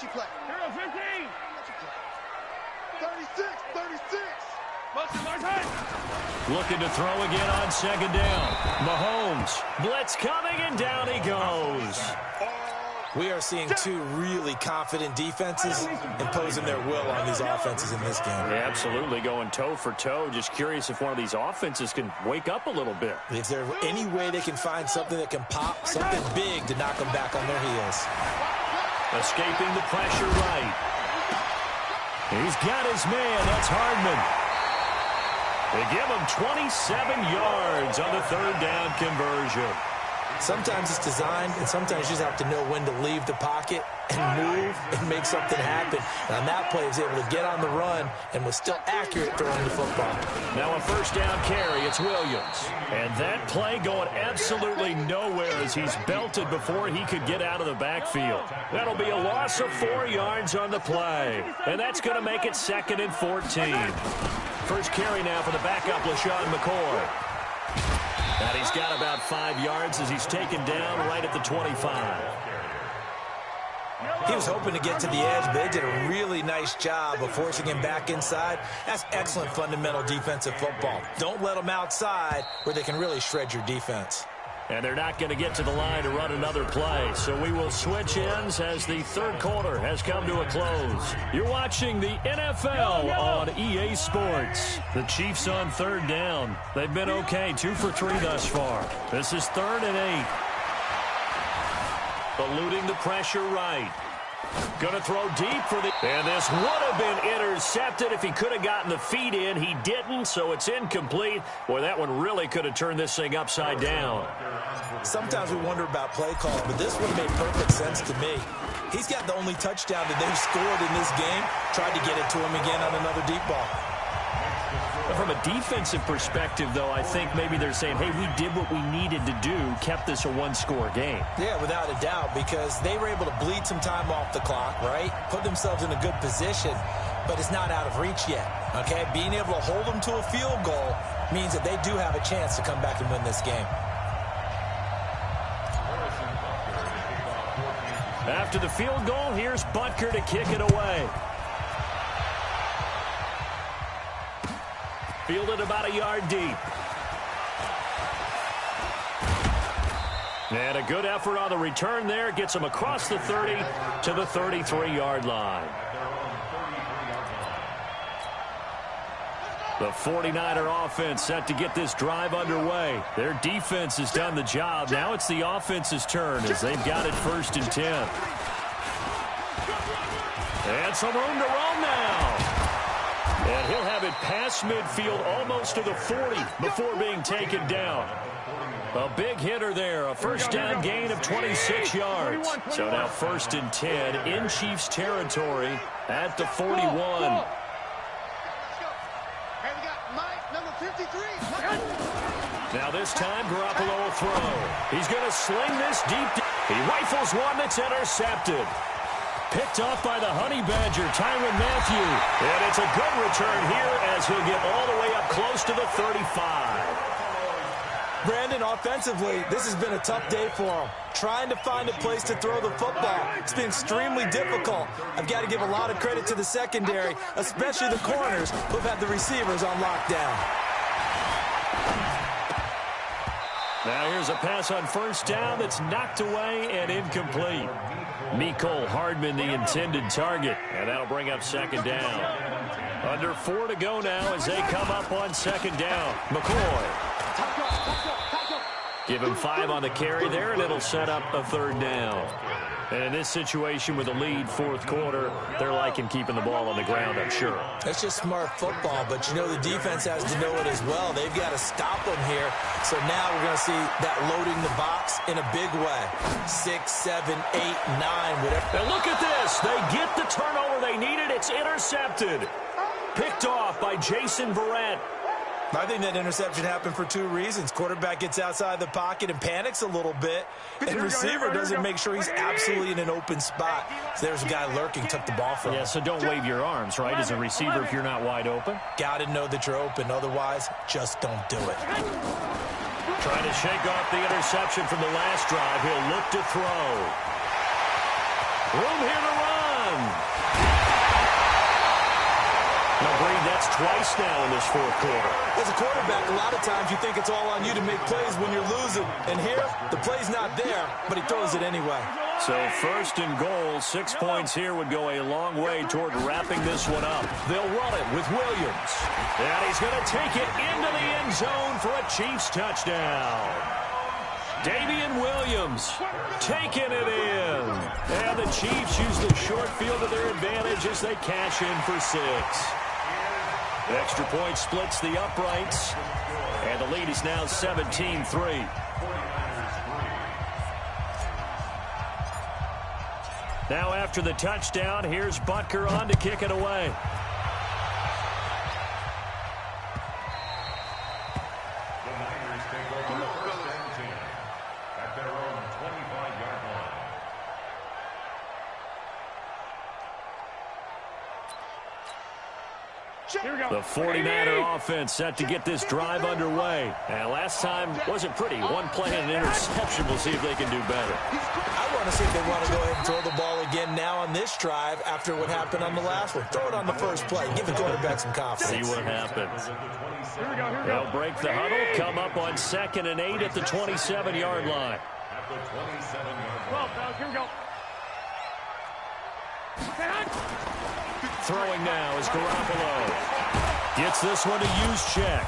You play. Hero 15. Let you play. 36, 36. Looking to throw again on second down. Mahomes. Blitz coming, and down he goes. We are seeing two really confident defenses imposing their will on these offenses in this game. Yeah, absolutely, going toe for toe. Just curious if one of these offenses can wake up a little bit. Is there any way they can find something that can pop, something big to knock them back on their heels? Escaping the pressure right. He's got his man. That's Hardman. They give him 27 yards on the third down conversion. Sometimes it's designed, and sometimes you just have to know when to leave the pocket and move and make something happen. And on that play, he was able to get on the run and was still accurate throwing the football. Now a first down carry. It's Williams. And that play going absolutely nowhere as he's belted before he could get out of the backfield. That'll be a loss of 4 yards on the play. And that's going to make it 2nd and 14. First carry now for the backup, LaShawn McCoy. And he's got about 5 yards as he's taken down right at the 25. He was hoping to get to the edge, but they did a really nice job of forcing him back inside. That's excellent fundamental defensive football. Don't let them outside where they can really shred your defense. And they're not going to get to the line to run another play. So we will switch ends as the third quarter has come to a close. You're watching the NFL on EA Sports. The Chiefs on third down. They've been okay, 2 for 3 thus far. This is 3rd and 8. Eluding the pressure right. Going to throw deep for the... And this would have been intercepted if he could have gotten the feet in. He didn't, so it's incomplete. Boy, that one really could have turned this thing upside down. Sometimes we wonder about play calls, but this one made perfect sense to me. He's got the only touchdown that they've scored in this game. Tried to get it to him again on another deep ball. From a defensive perspective, though, I think maybe they're saying, hey, we did what we needed to do, kept this a one-score game. Yeah, without a doubt, because they were able to bleed some time off the clock, right? Put themselves in a good position, but it's not out of reach yet, okay? Being able to hold them to a field goal means that they do have a chance to come back and win this game. After the field goal, here's Butker to kick it away. Fielded about a yard deep. And a good effort on the return there. Gets him across the 30 to the 33-yard line. The 49er offense set to get this drive underway. Their defense has done the job. Now it's the offense's turn as they've got it 1st and 10. And some room to roam now. And he'll have it past midfield almost to the 40 before being taken down. A big hitter there. A first down gain of 26 yards. So now 1st and 10 in Chiefs territory at the 41. Now this time, Garoppolo will throw. He's going to sling this deep. He rifles one that's intercepted. Picked off by the Honey Badger, Tyrann Mathieu. And it's a good return here as he'll get all the way up close to the 35. Brandon, offensively, this has been a tough day for him. Trying to find a place to throw the football. It's been extremely difficult. I've got to give a lot of credit to the secondary, especially the corners who've had the receivers on lockdown. Now here's a pass on first down that's knocked away and incomplete. Mecole Hardman, the intended target, and that'll bring up 2nd down. Under 4 to go now as they come up on 2nd down. McCoy. Give him 5 on the carry there, and it'll set up a 3rd down. And in this situation with a lead 4th quarter, they're liking keeping the ball on the ground, I'm sure. That's just smart football, but you know the defense has to know it as well. They've got to stop them here. So now we're going to see that loading the box in a big way. 6, 7, 8, 9, whatever. And look at this. They get the turnover they needed. It's intercepted. Picked off by Jason Verrett. I think that interception happened for 2 reasons. Quarterback gets outside the pocket and panics a little bit, and receiver doesn't make sure he's absolutely in an open spot. So there's a guy lurking, took the ball from him. Yeah, so don't wave your arms, right, as a receiver if you're not wide open. Got to know that you're open. Otherwise, just don't do it. Trying to shake off the interception from the last drive. He'll look to throw. Room here to run. Agreed, that's twice now in this 4th quarter. As a quarterback, a lot of times you think it's all on you to make plays when you're losing. And here, the play's not there, but he throws it anyway. So 1st and goal, 6 points here would go a long way toward wrapping this one up. They'll run it with Williams. And he's going to take it into the end zone for a Chiefs touchdown. Damian Williams taking it in. And the Chiefs use the short field to their advantage as they cash in for 6. Extra point splits the uprights. And the lead is now 17-3. Now after the touchdown, here's Butker on to kick it away. The 49er offense set to get this drive underway. And last time wasn't pretty. One play and an interception. We'll see if they can do better. I want to see if they want to go ahead and throw the ball again now on this drive after what happened on the last one. Throw it on the first play. Give the quarterback some confidence. See what happens. They'll break the huddle. Come up on 2nd and 8 at the 27-yard line. Here we go. Throwing now is Garoppolo. Gets this one to Juszczyk.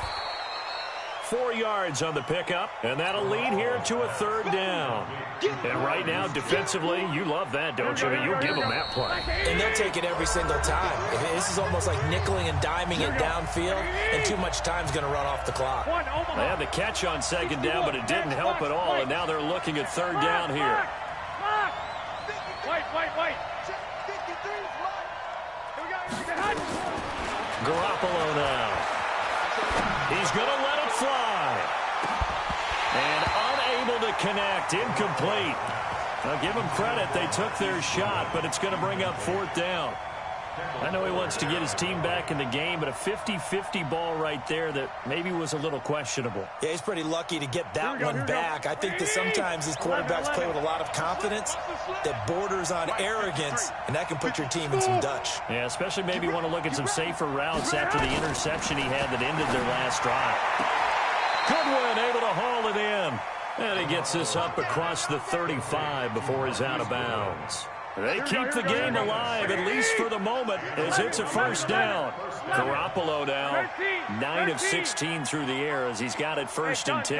4 yards on the pickup, and that'll lead here to a 3rd down. And right now, defensively, you love that, don't you? You'll give them that play. And they'll take it every single time. This is almost like nickeling and diming it downfield, and too much time's going to run off the clock. They had the catch on 2nd down, but it didn't help at all, and now they're looking at 3rd down here. Wait. Garoppolo now. He's going to let it fly. And unable to connect. Incomplete. Now give them credit. They took their shot, but it's going to bring up 4th down. I know he wants to get his team back in the game, but a 50-50 ball right there that maybe was a little questionable. Yeah, he's pretty lucky to get that one back. I think that sometimes these quarterbacks play with a lot of confidence that borders on arrogance, and that can put your team in some Dutch. Yeah, especially maybe want to look at some safer routes after the interception he had that ended their last drive. Goodwin able to haul it in. And he gets this up across the 35 before he's out of bounds. They keep the game alive, at least for the moment, as it's a first down. Garoppolo now, 9 of 16 through the air as he's got it first and 10.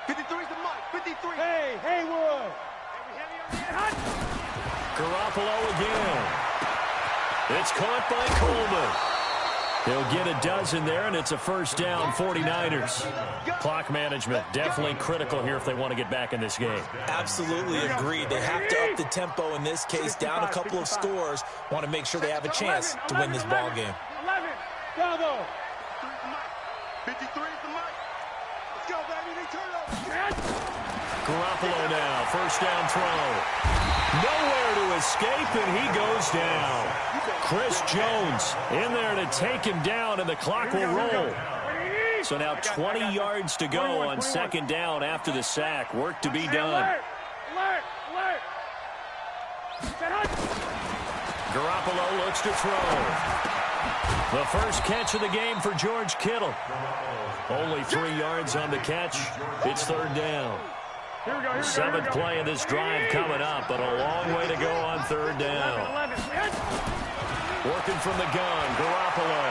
53's the mic. 53. Hey, Wood. Garoppolo again. It's caught by Coleman. He'll get a dozen there, and it's a first down, 49ers. Clock management, definitely critical here if they want to get back in this game. Absolutely agreed. They have to up the tempo in this case, down a couple of scores. Want to make sure they have a chance to win this ball game. 11. Bravo. 53 is the mic. Let's go, baby. They turn up. Garoppolo now, first down throw. Nowhere to escape, and he goes down. Chris Jones in there to take him down, and the clock will roll. So now 20 yards to go on second down after the sack. Work to be done. Garoppolo looks to throw. The first catch of the game for George Kittle. Only 3 yards on the catch. It's third down. Seventh play of this drive coming up, but a long way to go on third down. Working from the gun, Garoppolo.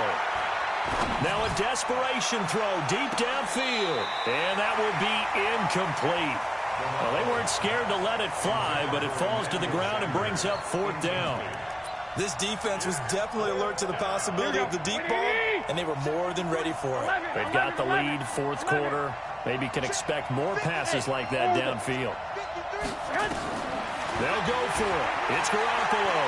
Now a desperation throw deep downfield, and that will be incomplete. Well, they weren't scared to let it fly, but it falls to the ground and brings up fourth down. This defense was definitely alert to the possibility of the deep ball, and they were more than ready for it. They've got the lead, fourth quarter. Maybe can expect more passes like that downfield. They'll go for it. It's Garoppolo.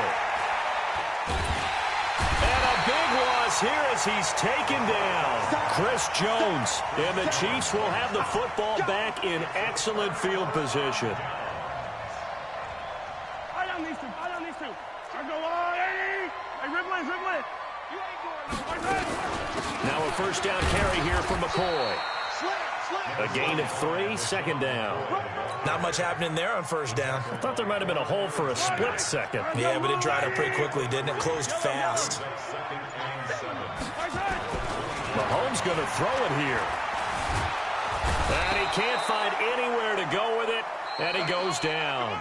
And a big loss here as he's taken down. Chris Jones. And the Chiefs will have the football back in excellent field position. I don't need to. I go on. Hey, Ripley. Now a first down carry here from McCoy. A gain of 3, second down. Not much happening there on first down. I thought there might have been a hole for a split second. Yeah, but it dried up pretty quickly, didn't it? Closed fast. Mahomes going to throw it here. And he can't find anywhere to go with it, and he goes down.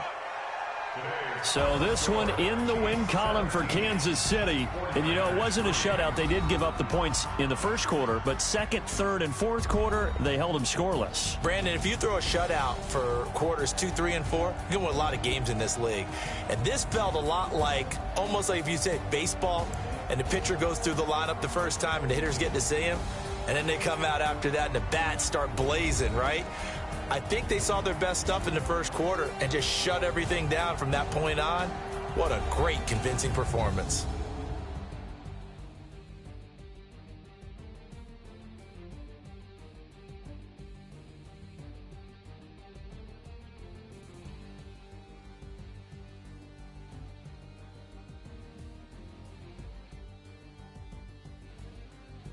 So this one in the win column for Kansas City. And, you know, it wasn't a shutout. They did give up the points in the first quarter, but second, third, and fourth quarter, they held them scoreless. Brandon, if you throw a shutout for quarters 2, 3, and 4, you win a lot of games in this league. And this felt a lot like, almost like if you say baseball, and the pitcher goes through the lineup the first time and the hitters get to see him, and then they come out after that and the bats start blazing, right? I think they saw their best stuff in the first quarter and just shut everything down from that point on. What a great, convincing performance.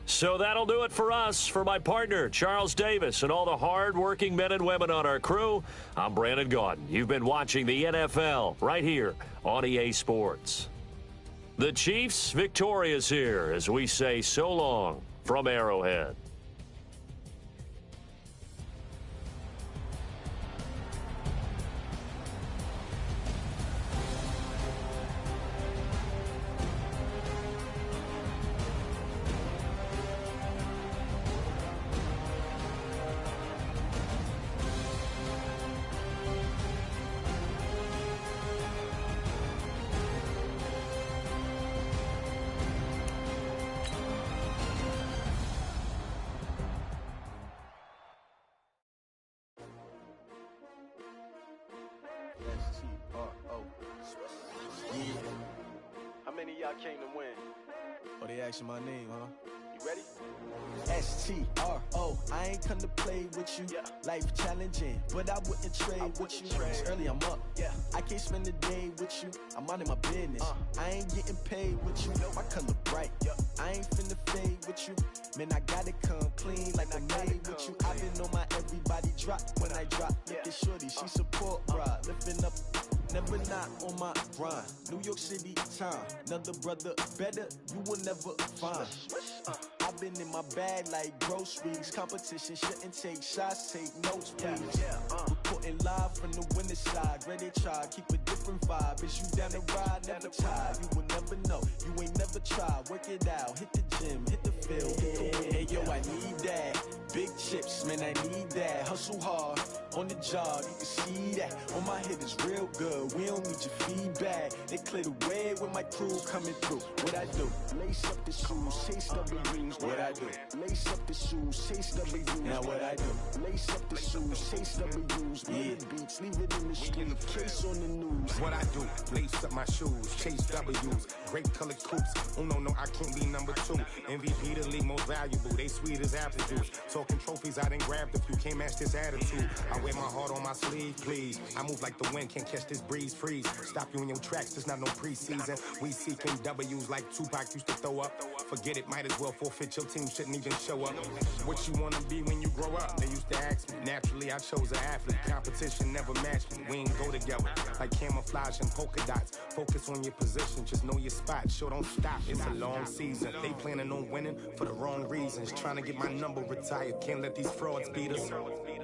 So that'll do it for us. For my partner, Charles Davis, and all the hard-working men and women on our crew, I'm Brandon Gaudin. You've been watching the NFL right here on EA Sports. The Chiefs victorious here as we say so long from Arrowhead. How many of y'all came to win? Oh, they asking my name, huh? You Ready? STRO, I ain't come to play with you. Life challenging, but I wouldn't trade with you. Early I'm up, I can't spend the day with you. I'm out of my business. I ain't getting paid with you. My color bright. I ain't finna fade with you. Man, I gotta come clean like I made with you. I been on my everybody drop when I drop. Look at shorty, she support, bruh. Lifting up, never not on my grind. New York City time, another brother better, you will never find. I've been in my bag like groceries. Competition shouldn't take shots, take notes, please. Reporting live from the winning side. Ready to try, keep a different vibe. Is you down the ride, never tired. You will never know, you ain't never tried. Work it out, hit the gym, hit the field, hit the win. Hey yo, I need that. Big chips, man, I need that. Hustle hard, on the job, you can see that. On my head is real good, we don't need your feedback. They clear the way with my crew coming through. What I do? Lace up the shoes, chase W's. What I do? Lace up the shoes, chase W's. Now what I do? Lace up the shoes, chase W's. Big beats, leave it in the street, case on the news. What I do? Lace up my shoes, chase W's. Great colored coops. Oh no, I can't be number 2. MVP the league most valuable. They sweet as apple juice. Talking trophies, I done grabbed a few. Can't match this attitude. I wear my heart on my sleeve, please. I move like the wind, can't catch this breeze. Freeze. Stop you in your tracks. There's not no preseason. We seeking W's like Tupac used to throw up. Forget it, might as well forfeit. Your team shouldn't even show up. What you wanna be when you grow up? They used to ask me. Naturally, I chose an athlete. Competition never matched me. We ain't go together like camouflage and polka dots. Focus on your position, just know your spot. Sure, don't stop. It's a long season. They planning on winning for the wrong reasons. Trying to get my number retired. Can't let these frauds beat us.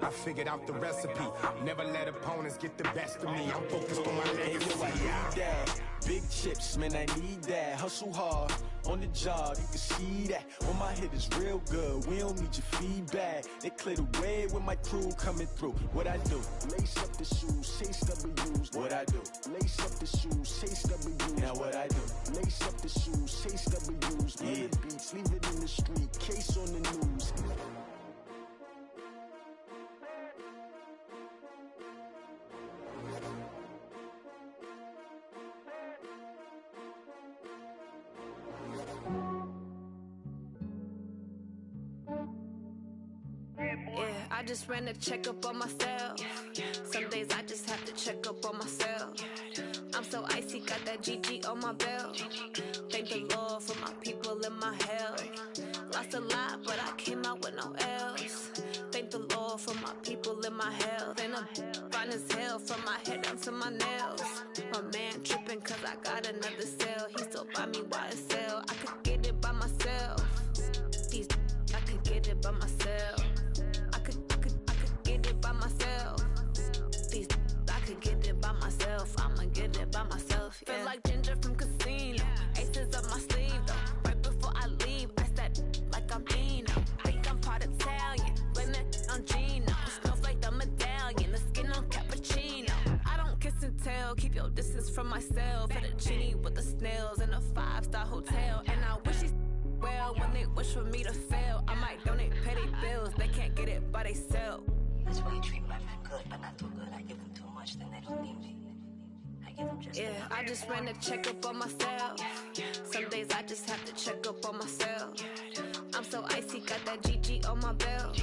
I figured out the recipe. Never let opponents get the best of me. I'm focused on my legacy. Hey, yo, I need that. Big chips, man, I need that. Hustle hard, on the job, you can see that. On my head is real good, we don't need your feedback. They clear the way with my crew coming through. What I do? Lace up the shoes, chase W's. What I do? Lace up the shoes, chase W's. Now what I do? Lace up the shoes, chase W's. Big beats, leave it in the street, case on the news. Yeah, I just ran a checkup on myself. Some days I just have to check up on myself. I'm so icy, got that GG on my belt. Thank the Lord for my people in my health. Lost a lot, but I came out with no L's. Thank the Lord for my people in my health. And I'm fine as hell from my head down to my nails. My man tripping cause I got another cell. He still buy me YSL. I could get it by myself. These I could get it by myself. I could get it by myself. These I could get it by myself. I'ma get it by myself. Yeah. Feel like Ginger from Casino. Aces up my sleeve though. Right before I leave, I said like I'm Dino. Think I'm part Italian. Blame it on Gino. Snowflake the medallion. The skin on cappuccino. I don't kiss and tell. Keep your distance from myself. Fettuccine with the snails in a 5-star hotel. And I wish he's well when they wish for me to fail. I might donate petty bills. They can't get it by themselves. That's why you treat my food good, but not too good. I give them too much, then they don't need me. I give them just yeah, I just ran a checkup on myself. Some days I just have to check up on myself. I'm so icy, got that GG on my belt.